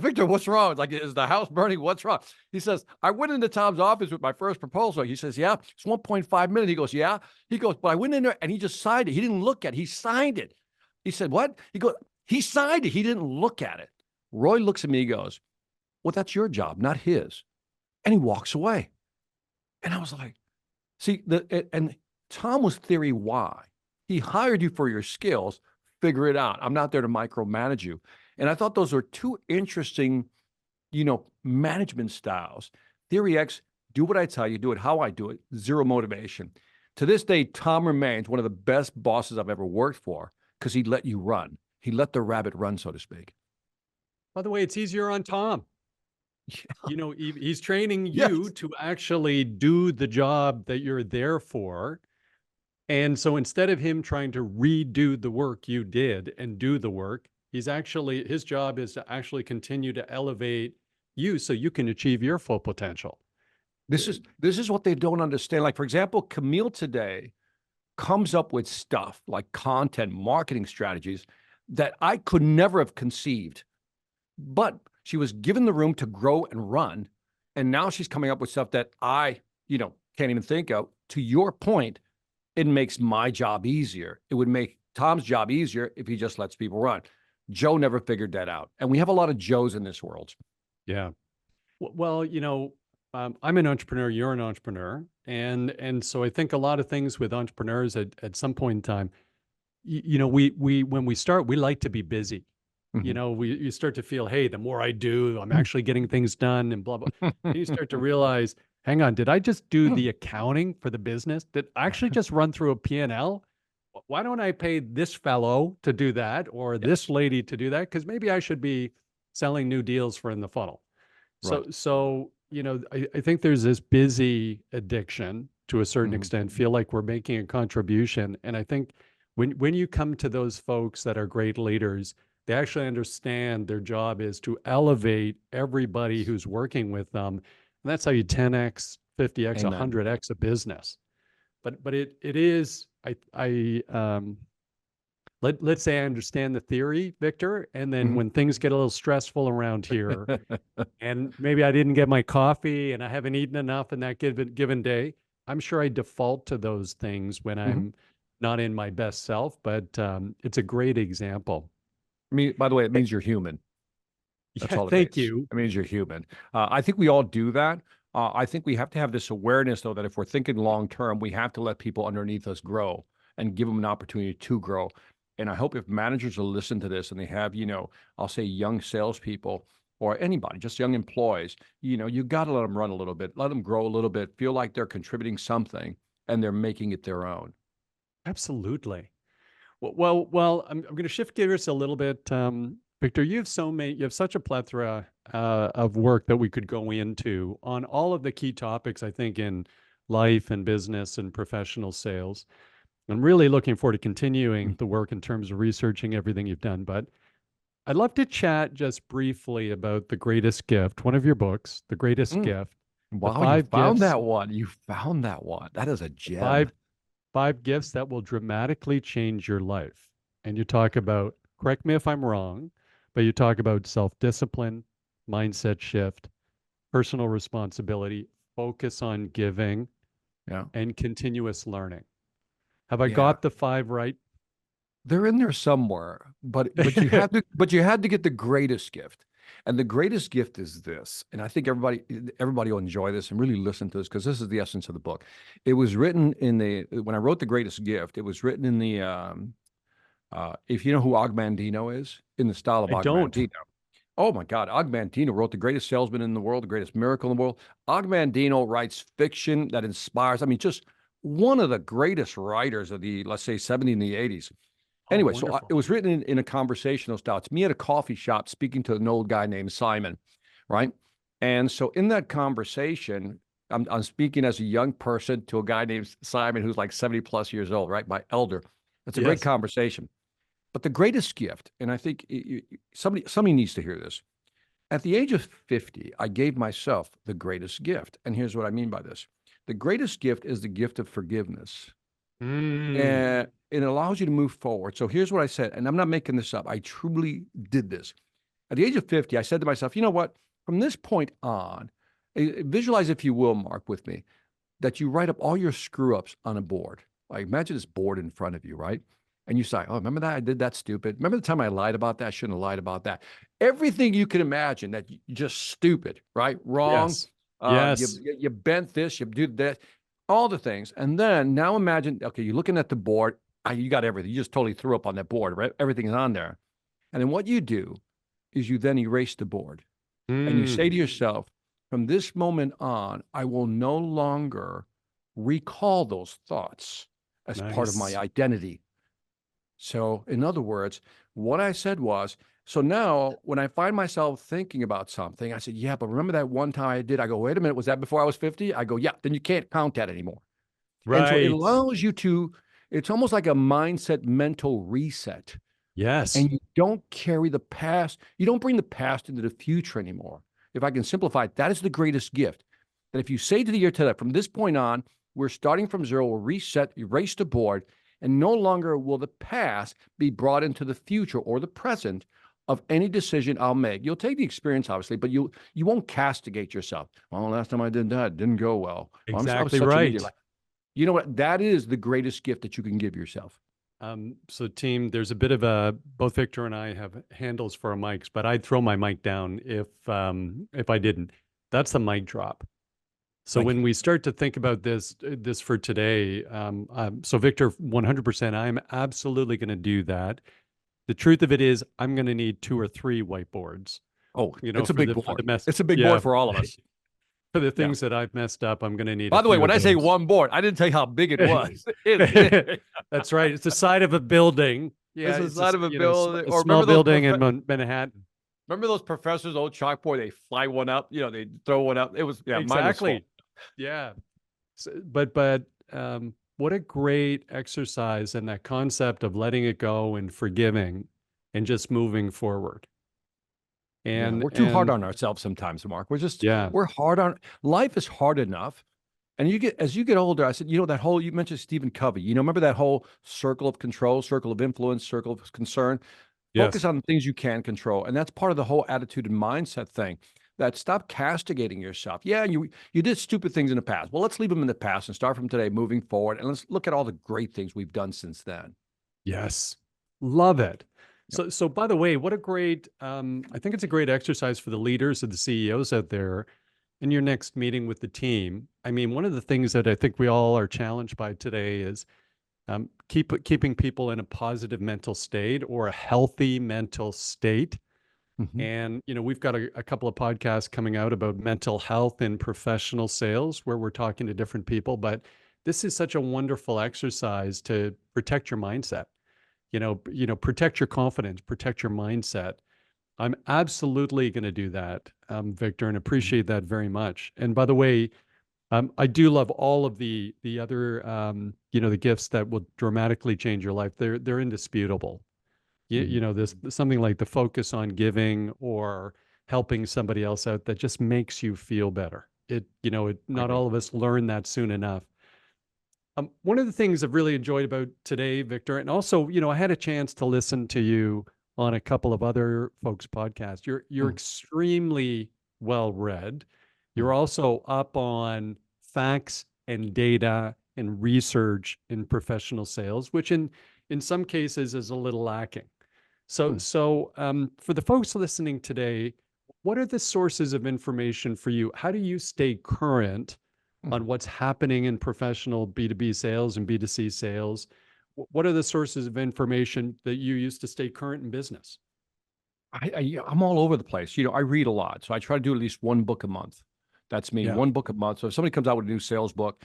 Victor, what's wrong? It's like, is the house burning? What's wrong? He says, I went into Tom's office with my first proposal. He says, yeah, it's 1.5 million. He goes, yeah. He goes, but I went in there and he just signed it. He didn't look at it. He signed it. He said, what? He goes, he signed it. He didn't look at it. Roy looks at me, he goes, well, that's your job, not his. And he walks away. And I was like, see, and Tom was theory Y. He hired you for your skills, figure it out. I'm not there to micromanage you. And I thought those were two interesting, management styles. Theory X, do what I tell you, do it how I do it, zero motivation. To this day, Tom remains one of the best bosses I've ever worked for because he let you run. He let the rabbit run, so to speak. By the way, it's easier on Tom. He's training Yes. you to actually do the job that you're there for. And so instead of him trying to redo the work you did and do the work, his job is to actually continue to elevate you so you can achieve your full potential. This is what they don't understand. Like, for example, Camille today comes up with stuff like content marketing strategies that I could never have conceived. But she was given the room to grow and run. And now she's coming up with stuff that I, can't even think of. To your point, it makes my job easier. It would make Tom's job easier if he just lets people run. Joe never figured that out. And we have a lot of Joes in this world. Yeah. Well, I'm an entrepreneur, you're an entrepreneur. And so I think a lot of things with entrepreneurs at some point in time, we when we start, we like to be busy. Mm-hmm. You start to feel, hey, the more I do, I'm actually getting things done and blah, blah. And you start to realize, hang on, did I just do the accounting for the business? Did I actually just run through a P&L? Why don't I pay this fellow to do that or this lady to do that? Because maybe I should be selling new deals for in the funnel. Right. So I think there's this busy addiction to a certain extent, feel like we're making a contribution. And I think when you come to those folks that are great leaders, they actually understand their job is to elevate everybody who's working with them. And that's how you 10x, 50x, Amen. 100x a business. But it is, let's say I understand the theory, Victor, and then when things get a little stressful around here, and maybe I didn't get my coffee and I haven't eaten enough in that given day, I'm sure I default to those things when I'm not in my best self. But it's a great example. By the way, it means you're human. That's Yeah, all it thank means. you. It means you're human. I think we all do that. I think we have to have this awareness, though, that if we're thinking long term, we have to let people underneath us grow and give them an opportunity to grow. And I hope if managers will listen to this and they have, I'll say young salespeople or anybody, just young employees, you got to let them run a little bit, let them grow a little bit, feel like they're contributing something and they're making it their own. Absolutely. Well, I'm going to shift gears a little bit. Victor, you have such a plethora of work that we could go into on all of the key topics, I think, in life and business and professional sales. I'm really looking forward to continuing the work in terms of researching everything you've done. But I'd love to chat just briefly about The Greatest Gift, one of your books, The Greatest Gift, the Wow, you five found gifts, that one. You found that one. That is a the gem. five 5 gifts that will dramatically change your life. And you talk about, correct me if I'm wrong, but you talk about self-discipline, mindset shift, personal responsibility, focus on giving, Yeah. and continuous learning. Have I Yeah. got the 5 right? They're in there somewhere, but you had to get the greatest gift. And the greatest gift is this. And I think everybody will enjoy this and really listen to this because this is the essence of the book. It was written in the when I wrote The Greatest Gift, it was written in the if you know who Ogmandino is, in the style of I don't. Ogmandino. Oh my God, Ogmandino wrote The Greatest Salesman in the World, The Greatest Miracle in the World. Ogmandino writes fiction that inspires. I mean, just one of the greatest writers of the, let's say, 70s and the 80s. Oh, Anyway, so wonderful. it was written in a conversational style. It's me at a coffee shop speaking to an old guy named Simon, right? And so in that conversation, I'm speaking as a young person to a guy named Simon who's like 70 plus years old, right? My elder. It's a great Yes. conversation. But the greatest gift, and I think somebody needs to hear this. At the age of 50, I gave myself the greatest gift. And here's what I mean by this. The greatest gift is the gift of forgiveness. Mm, And it allows you to move forward. So here's what I said, and I'm not making this up. I truly did this. At the age of 50, I said to myself, you know what? From this point on, visualize, if you will, Mark, with me, that you write up all your screw ups on a board. Like imagine this board in front of you, right? And you say, oh, remember that? I did that stupid. Remember the time I lied about that? I shouldn't have lied about that. Everything you can imagine that you just stupid, right? Wrong. yes. You, Yes. you bent this, you did that, all the things. And then now imagine, okay, you're looking at the board. You got everything. You just totally threw up on that board, right? Everything is on there. And then what you do is you then erase the board and you say Mm, to yourself, from this moment on, I will no longer recall those thoughts as part of my nice. identity. So, in other words, what I said was, so now when I find myself thinking about something, I said, yeah, but remember that one time I did? I go, wait a minute, was that before I was 50? I go, yeah, then you can't count that anymore. And so it Right. allows you to, it's almost like a mindset mental reset. Yes. And you don't carry the past, you don't bring the past into the future anymore. If I can simplify it, that is the greatest gift. That if you say to the year today, from this point on, we're starting from zero, we'll reset, erase the board, and no longer will the past be brought into the future or the present of any decision I'll make. You'll take the experience, obviously, but you won't castigate yourself. Well, last time I did that, it didn't go well. I was Exactly such an idiot. right. Like, you know what? That is the greatest gift that you can give yourself. So team, there's a bit of a, both Victor and I have handles for our mics, but I'd throw my mic down if I didn't. That's the mic drop. So Thank you. when we start to think about this for today, so Victor, 100%, I'm absolutely going to do that. The truth of it is, I'm going to need 2 or 3 whiteboards. Oh, You know, it's a for big the board. mess. It's a big Yeah, board for all of us. for the Yeah. things that I've messed up, I'm going to need a By the way, few when of I say those. one board, I didn't tell you how big it was. It's That's right. It's the side of a building. Yeah, the it's side of a building. a Or small building in Manhattan. remember those professors' old chalkboard? They fly one up. They throw one up. It was mine was small. Exactly. Yeah. But what a great exercise in that concept of letting it go and forgiving and just moving forward. Yeah, And we're too hard and on ourselves sometimes, Mark. yeah, We're hard on life is hard enough. And as you get older, I said, that whole you mentioned Stephen Covey. Remember that whole circle of control, circle of influence, circle of concern. Focus yes, on the things you can control. And that's part of the whole attitude and mindset thing. That stop castigating yourself. Yeah, you did stupid things in the past. Well, let's leave them in the past and start from today, moving forward. And let's look at all the great things we've done since then. yes. Love it. Yep. So by the way, what a great I think it's a great exercise for the leaders and the CEOs out there in your next meeting with the team. I mean, one of the things that I think we all are challenged by today is keeping people in a positive mental state or a healthy mental state. Mhm. And, we've got a couple of podcasts coming out about mental health in professional sales where we're talking to different people. But this is such a wonderful exercise to protect your mindset, protect your confidence, protect your mindset. I'm absolutely going to do that, Victor, and Mhm. appreciate that very much. And by the way, I do love all of the other, the gifts that will dramatically change your life. They're indisputable. Mhm. This something like the focus on giving or helping somebody else out that just makes you feel better. I Not agree. all of us learn that soon enough. One of the things I've really enjoyed about today, Victor, and also, I had a chance to listen to you on a couple of other folks' podcasts. You're Mm, extremely well read. You're mm, also up on facts and data and research in professional sales, which in some cases is a little lacking. mm, For the folks listening today, what are the sources of information for you? How do you stay current mm. on what's happening in professional B2B sales and B2C sales? What are the sources of information that you use to stay current in business? I'm all over the place. I read a lot, so I try to do at least one book a month. That's me, Yeah. one book a month. So if somebody comes out with a new sales book,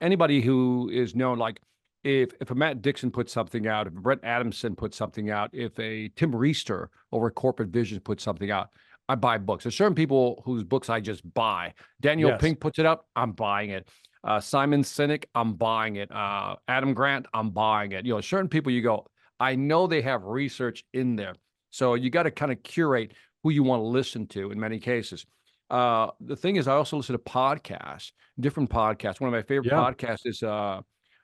anybody who is known, like if a Matt Dixon puts something out, if Brett Adamson puts something out, if a Tim Reister over at Corporate Vision puts something out, I buy books. There's certain people whose books I just buy. Daniel Yes. Pink puts it out, I'm buying it. Simon Sinek, I'm buying it. Adam Grant, I'm buying it. Certain people you go, I know they have research in there. So you got to kind of curate who you want to listen to in many cases. The thing is, I also listen to podcasts, different podcasts. One of my favorite Yeah. podcasts is, I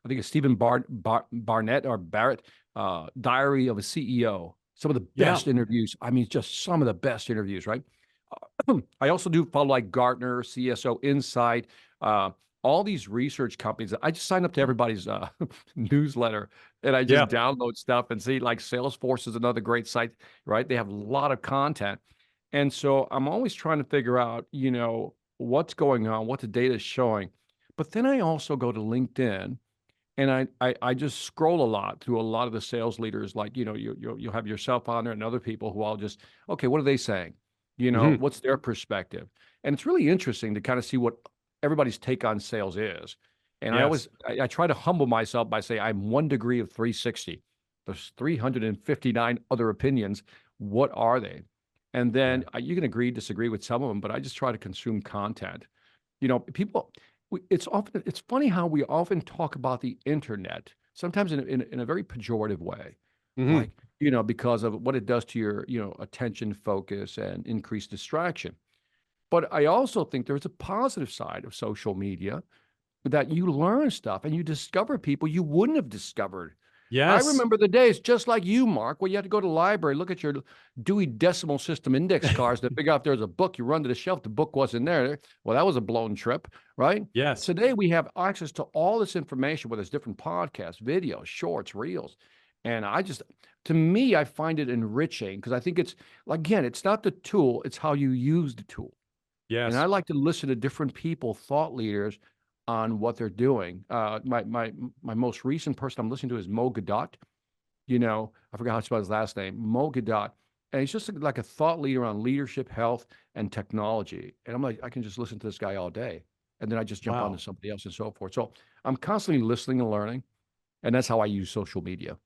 think it's Stephen Barnett or Barrett, Diary of a CEO. Some of the Yeah. best interviews. I mean, just some of the best interviews, right? I also do follow like Gartner, CSO Insight, uh, all these research companies. I just sign up to everybody's newsletter and I just Yeah. download stuff and see like Salesforce is another great site, right? They have a lot of content. And so I'm always trying to figure out, what's going on, what the data is showing. But then I also go to LinkedIn and I just scroll a lot through a lot of the sales leaders, like, you'll have yourself on there and other people who I'll just, okay, what are they saying? Hmm. What's their perspective? And it's really interesting to kind of see what everybody's take on sales is. And Yes. I try to humble myself by saying I'm 1 degree of 360. There's 359 other opinions. What are they? And Yeah. then you can agree, disagree with some of them, but I just try to consume content. People, it's funny how we often talk about the internet, sometimes in a very pejorative way, Hmm. like, because of what it does to your, attention focus and increased distraction. But I also think there's a positive side of social media that you learn stuff and you discover people you wouldn't have discovered. I Yes. remember the days just like you, Mark, where you had to go to the library, look at your Dewey Decimal System index cards to figure out if there was a book. You run to the shelf, the book wasn't there. Well, that was a blown trip, right? Yes. Today we have access to all this information, whether it's different podcasts, videos, shorts, reels. And to me, I find it enriching because I think again, it's not the tool, it's how you use the tool. And I Yes. like to listen to different people, thought leaders, on what they're doing. My most recent person I'm listening to is Mo Gadot. I forgot how to spell his last name, Mo Gadot. And he's just like a thought leader on leadership, health, and technology. And I'm like, I can just listen to this guy all day. And then I just jump onto Wow. somebody else and so forth. So I'm constantly listening and learning. And that's how I use social media.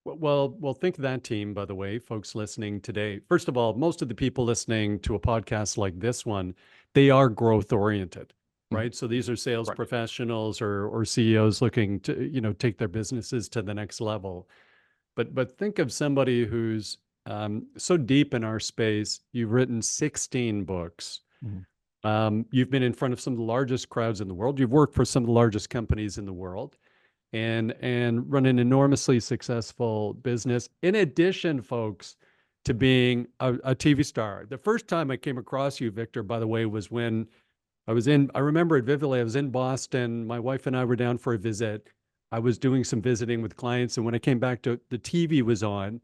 Well, think of that team, by the way, folks listening today. First of all, most of the people listening to a podcast like this one, they are growth oriented, Mhm. right? So these are sales Correct. professionals or CEOs looking to, take their businesses to the next level. But think of somebody who's so deep in our space. You've written 16 books. Mhm. You've been in front of some of the largest crowds in the world. You've worked for some of the largest companies in the world and run an enormously successful business. In addition, folks, to being a TV star. The first time I came across you, Victor, by the way, was when I remember it vividly. I was in Boston. My wife and I were down for a visit. I was doing some visiting with clients. And when I came back to the TV was on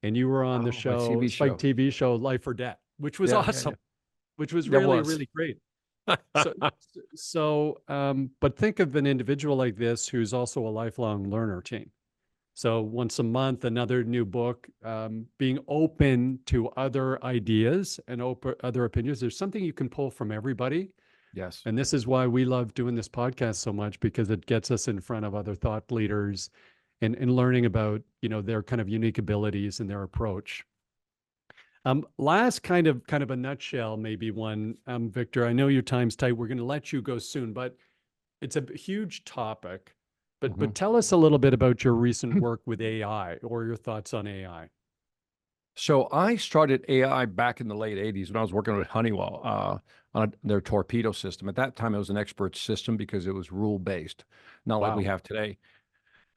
and you were on the Oh, my TV Spike show. TV show, Life or Death, which was Yeah, yeah, awesome, which was that really, was. really great. So, but think of an individual like this who's also a lifelong learner team. So once a month, another new book, being open to other ideas and other opinions. There's something you can pull from everybody. Yes. And this is why we love doing this podcast so much because it gets us in front of other thought leaders and learning about, their kind of unique abilities and their approach. Last kind of a nutshell, maybe one, Victor. I know your time's tight. We're going to let you go soon, but it's a huge topic. But Mhm. tell us a little bit about your recent work with AI or your thoughts on AI. So I started AI back in the late 80s when I was working with Honeywell on their torpedo system. At that time, it was an expert system because it was rule based. not like we Wow. have today.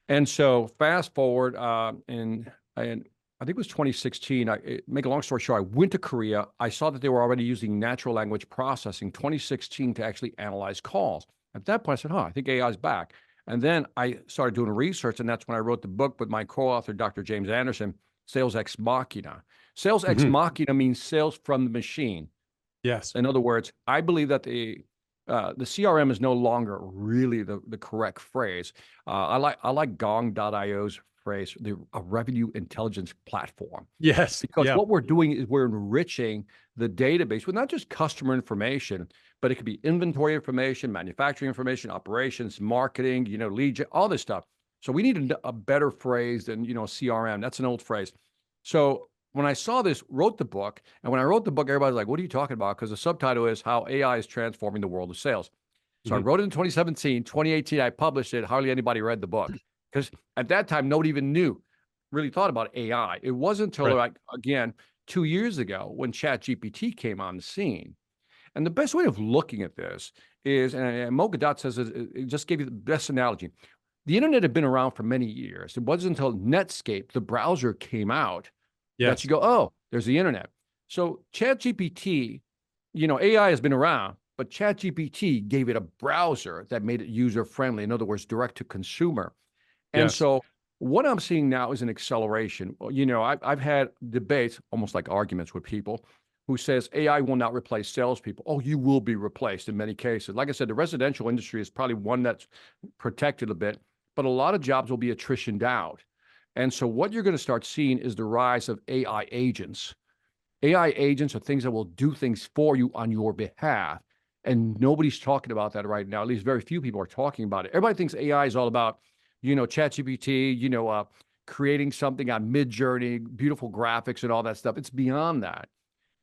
And so fast forward, and I think it was 2016. Make a long story short, I went to Korea. I saw that they were already using natural language processing 2016 to actually analyze calls. At that point, I said, I think AI is back. And then I started doing research, and that's when I wrote the book with my co-author, Dr. James Anderson, Sales Ex Machina. Sales Ex Mhm. Machina means sales from the machine. Yes. In other words, I believe that the CRM is no longer really the correct phrase. I like Gong.io's phrase, a revenue intelligence platform, Yes. because Yeah. what we're doing is we're enriching the database with not just customer information, but it could be inventory information, manufacturing information, operations, marketing, lead, all this stuff. So we need a better phrase than, CRM. That's an old phrase. So when I saw this, wrote the book, and when I wrote the book, everybody's like, what are you talking about? Because the subtitle is How AI is Transforming the World of Sales. So I Mhm. wrote it in 2017, 2018, I published it. Hardly anybody read the book because at that time, nobody even really thought about AI. It wasn't until, Right. like, again, 2 years ago when ChatGPT came on the scene. And the best way of looking at this is, and Mo Gadot says it just gave you the best analogy. The internet had been around for many years. It wasn't until Netscape, the browser, came out that you Yes. go, oh, there's the internet. So ChatGPT, AI has been around, but ChatGPT gave it a browser that made it user friendly. In other words, direct to consumer. And Yes. so what I'm seeing now is an acceleration. I've had debates, almost like arguments with people who says AI will not replace salespeople. Oh, you will be replaced in many cases. Like I said, the residential industry is probably one that's protected a bit, but a lot of jobs will be attritioned out. And so what you're going to start seeing is the rise of AI agents. AI agents are things that will do things for you on your behalf. And nobody's talking about that right now. At least very few people are talking about it. Everybody thinks AI is all about, ChatGPT, creating something on Mid-Journey, beautiful graphics and all that stuff. It's beyond that.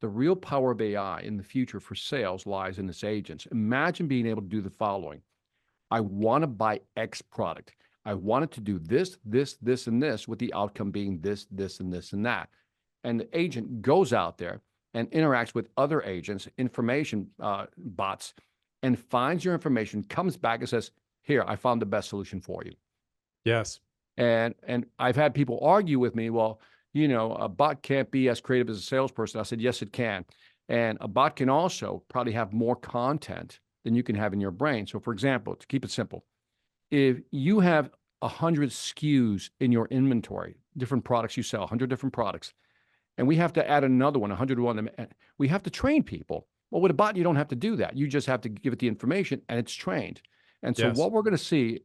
The real power of AI in the future for sales lies in its agents. Imagine being able to do the following. I want to buy X product. I want it to do this, this, this, and this, with the outcome being this, this, and this, and that. And the agent goes out there and interacts with other agents, information bots, and finds your information, comes back and says, here, I found the best solution for you. Yes. And I've had people argue with me, well, a bot can't be as creative as a salesperson. I said, yes, it can. And a bot can also probably have more content than you can have in your brain. So for example, to keep it simple, if you have 100 SKUs in your inventory, different products you sell, 100 different products, and we have to add another one, 101, we have to train people. Well, with a bot, you don't have to do that. You just have to give it the information and it's trained. And so Yes. what we're going to see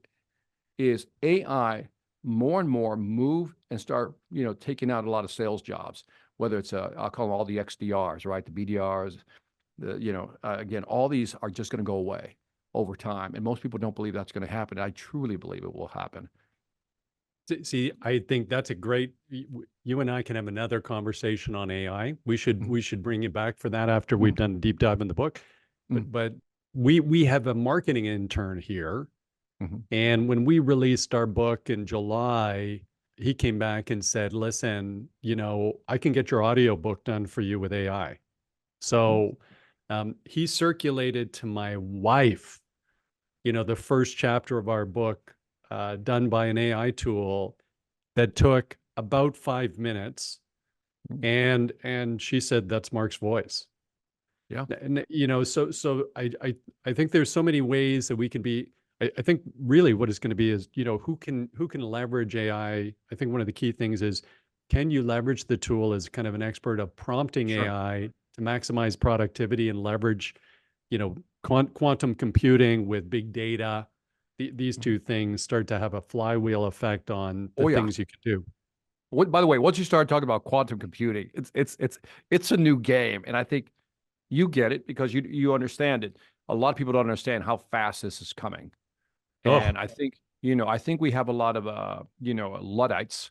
is AI more and more move and start, taking out a lot of sales jobs, whether it's, I'll call them all the XDRs, right? The BDRs, again, all these are just going to go away over time. And most people don't believe that's going to happen. I truly believe it will happen. See, I think that's a great. You and I can have another conversation on AI. We should Mhm. we should bring you back for that after we've Mhm. done a deep dive in the book. Mhm. But we have a marketing intern here, Mhm. and when we released our book in July, he came back and said, "Listen, I can get your audio book done for you with AI." Mhm. So he circulated to my wife, the first chapter of our book, done by an AI tool that took about 5 minutes, Mhm. and she said that's Mark's voice. Yeah. And so I think there's so many ways that we can be. I think really what it's going to be is, who can leverage AI. I think one of the key things is, can you leverage the tool as kind of an expert of prompting Sure. AI to maximize productivity and leverage, quantum computing with big data. These Mhm. two things start to have a flywheel effect on the Oh yeah. things you can do. By the way, once you start talking about quantum computing, it's a new game, and I think you get it because you understand it. A lot of people don't understand how fast this is coming, Oh, and I think we have a lot of Luddites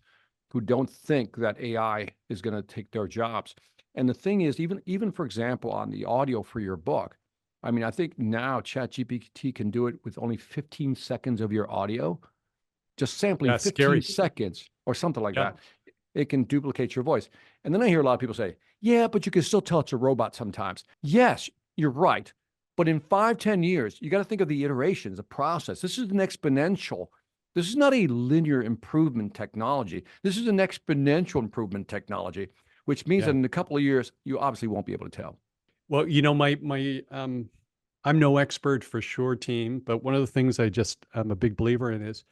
who don't think that AI is going to take their jobs. And the thing is, even for example, on the audio for your book, I mean, I think now ChatGPT can do it with only 15 seconds of your audio, just sampling yeah, 15 scary. seconds or something like Yeah. that. It can duplicate your voice. And then I hear a lot of people say, yeah, but you can still tell it's a robot sometimes. Yes, you're right. But in 5, 10 years, you got to think of the iterations, the process. This is an exponential. This is not a linear improvement technology. This is an exponential improvement technology, which means that Yeah. in a couple of years, you obviously won't be able to tell. Well, I'm no expert for sure, team, but one of the things I'm a big believer in is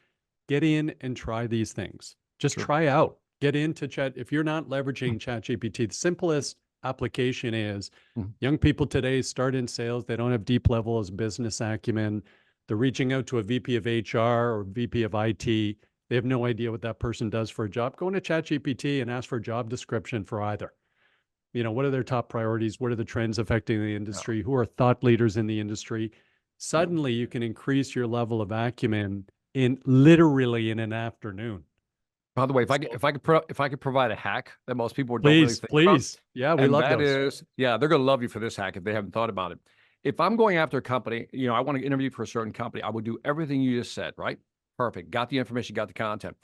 get in and try these things. Just Sure. try out. Get into chat. If you're not leveraging ChatGPT, the simplest application is Mhm. young people today start in sales. They don't have deep levels of business acumen. They're reaching out to a VP of HR or VP of IT. They have no idea what that person does for a job. Go into ChatGPT and ask for a job description for either. What are their top priorities? What are the trends affecting the Yeah. industry? Who are thought leaders in the industry? Yeah. Suddenly you can increase your level of acumen in literally in an afternoon. By the way, So if I could provide a hack that most people don't really please, think about, please. Yeah, we and love that those. is, yeah, they're going to love you for this hack if they haven't thought about it. If I'm going after a company, I want to interview for a certain company, I would do everything you just said, right? Perfect. Got the information, got the content.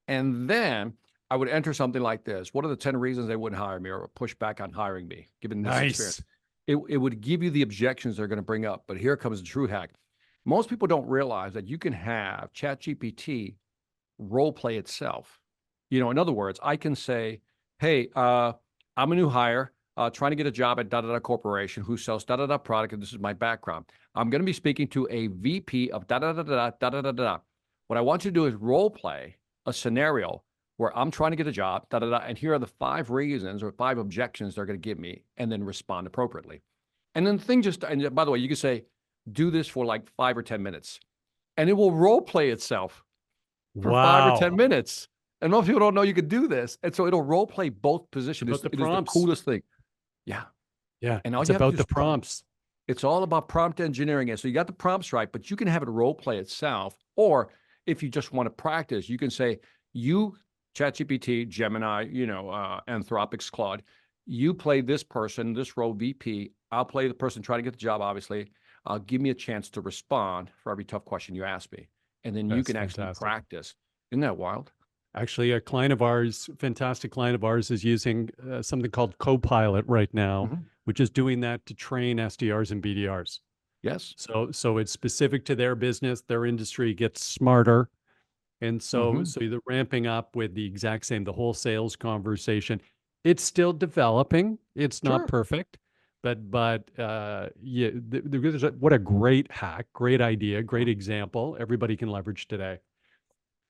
And then I would enter something like this. What are the 10 reasons they wouldn't hire me or push back on hiring me, given this experience? Nice. It would give you the objections they're going to bring up. But here comes the true hack. Most people don't realize that you can have ChatGPT role play itself. In other words, I can say, hey, I'm a new hire, trying to get a job at da da da corporation who sells da da da product, and this is my background. I'm going to be speaking to a VP of da da da da da da da da. What I want you to do is role play a scenario where I'm trying to get a job, da da da, and here are the 5 reasons or 5 objections they're going to give me, and then respond appropriately. And then and by the way, you can say, do this for like 5 or 10 minutes, and it will role play itself for 5 or 10 Wow. minutes. And most people don't know you could do this. And so it'll role play both It's positions. about the It is the prompts. coolest thing. Yeah. Yeah, And all it's you have to about do the is prompts. it's all about prompt engineering. And so you got the prompts right, but you can have it role play itself. Or if you just want to practice, you can say, you, ChatGPT, Gemini, Anthropic's Claude, you play this person, this role VP. I'll play the person trying to get the job, obviously. Give me a chance to respond for every tough question you ask me. And then you That's can actually fantastic. practice. Isn't that wild? Actually, a client of ours, fantastic client of ours, is using something called Copilot right now, Mhm. which is doing that to train SDRs and BDRs. Yes. So it's specific to their business, their industry gets smarter. And Mhm. so you're ramping up with the exact same, the whole sales conversation. It's still developing. It's not Sure. perfect, but yeah, what a great hack, great idea, great example. Everybody can leverage today.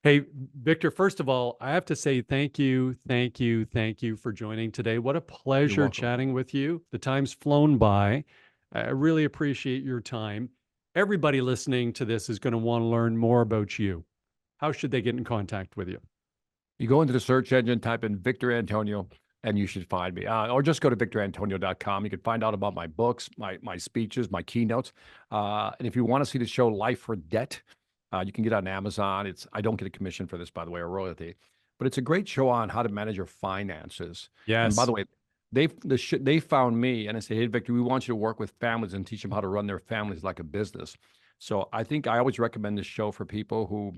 Hey, Victor, first of all, I have to say thank you, thank you, thank you for joining today. What a You're pleasure welcome. chatting with you. The time's flown by. I really appreciate your time. Everybody listening to this is going to want to learn more about you. How should they get in contact with you? You go into the search engine, type in Victor Antonio, and you should find me. Or just go to victorantonio.com. You can find out about my books, my speeches, my keynotes. And if you want to see the show Life or Debt, you can get it on Amazon. I don't get a commission for this, by the way, or royalty, but it's a great show on how to manage your finances. And by Yes. the way, they found me and I say, hey, Victor, we want you to work with families and teach them how to run their families like a business. So I think I always recommend this show for people who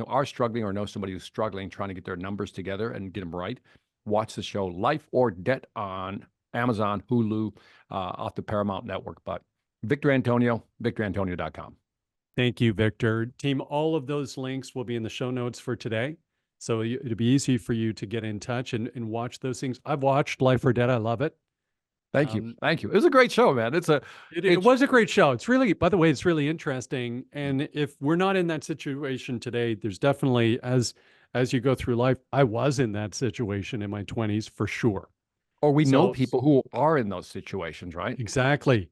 are struggling or know somebody who's struggling, trying to get their numbers together and get them right. Watch the show Life or Debt on Amazon, Hulu, off the Paramount Network. But Victor Antonio, victorantonio.com. Thank you, Victor. Team, all of those links will be in the show notes for today. So it'll be easy for you to get in touch and watch those things. I've watched Life or Dead. I love it. Thank you. Thank you. It was a great show, man. It was a great show. It's really, by the way, it's really interesting. And if we're not in that situation today, there's definitely, as you go through life, I was in that situation in my 20s for sure. Or we know So people who are in those situations, right? exactly.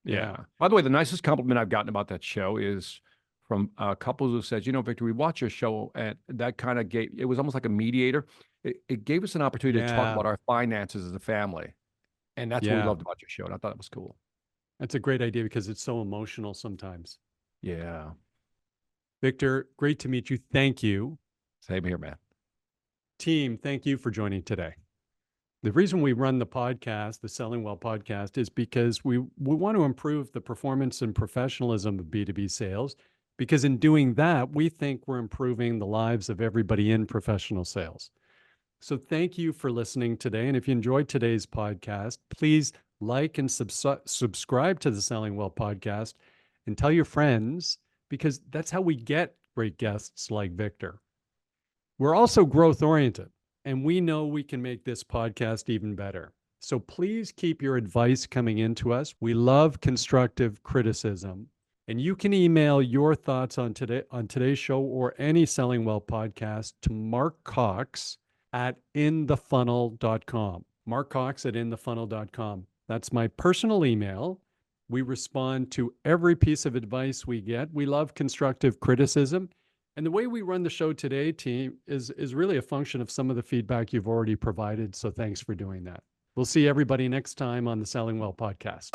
Yeah. Yeah. By the way, the nicest compliment I've gotten about that show is from couples who says, Victor, we watch your show, and that kind of it was almost like a mediator. It gave us an opportunity to talk Yeah. about our finances as a family. And that's what we Yeah. loved about your show. And I thought it was cool. That's a great idea because it's so emotional sometimes. Yeah. Victor, great to meet you. Thank you. Same here, man. Team, thank you for joining today. The reason we run the podcast, the Selling Well podcast, is because we want to improve the performance and professionalism of B2B sales, because in doing that, we think we're improving the lives of everybody in professional sales. So thank you for listening today. And if you enjoyed today's podcast, please like and subscribe to the Selling Well podcast, and tell your friends, because that's how we get great guests like Victor. We're also growth oriented, and we know we can make this podcast even better. So please keep your advice coming into us. We love constructive criticism. And you can email your thoughts on today's show or any Selling Well podcast to Mark Cox at inthefunnel.com. Mark Cox at inthefunnel.com. That's my personal email. We respond to every piece of advice we get. We love constructive criticism. And the way we run the show today, team, is really a function of some of the feedback you've already provided. So thanks for doing that. We'll see everybody next time on the Selling Well podcast.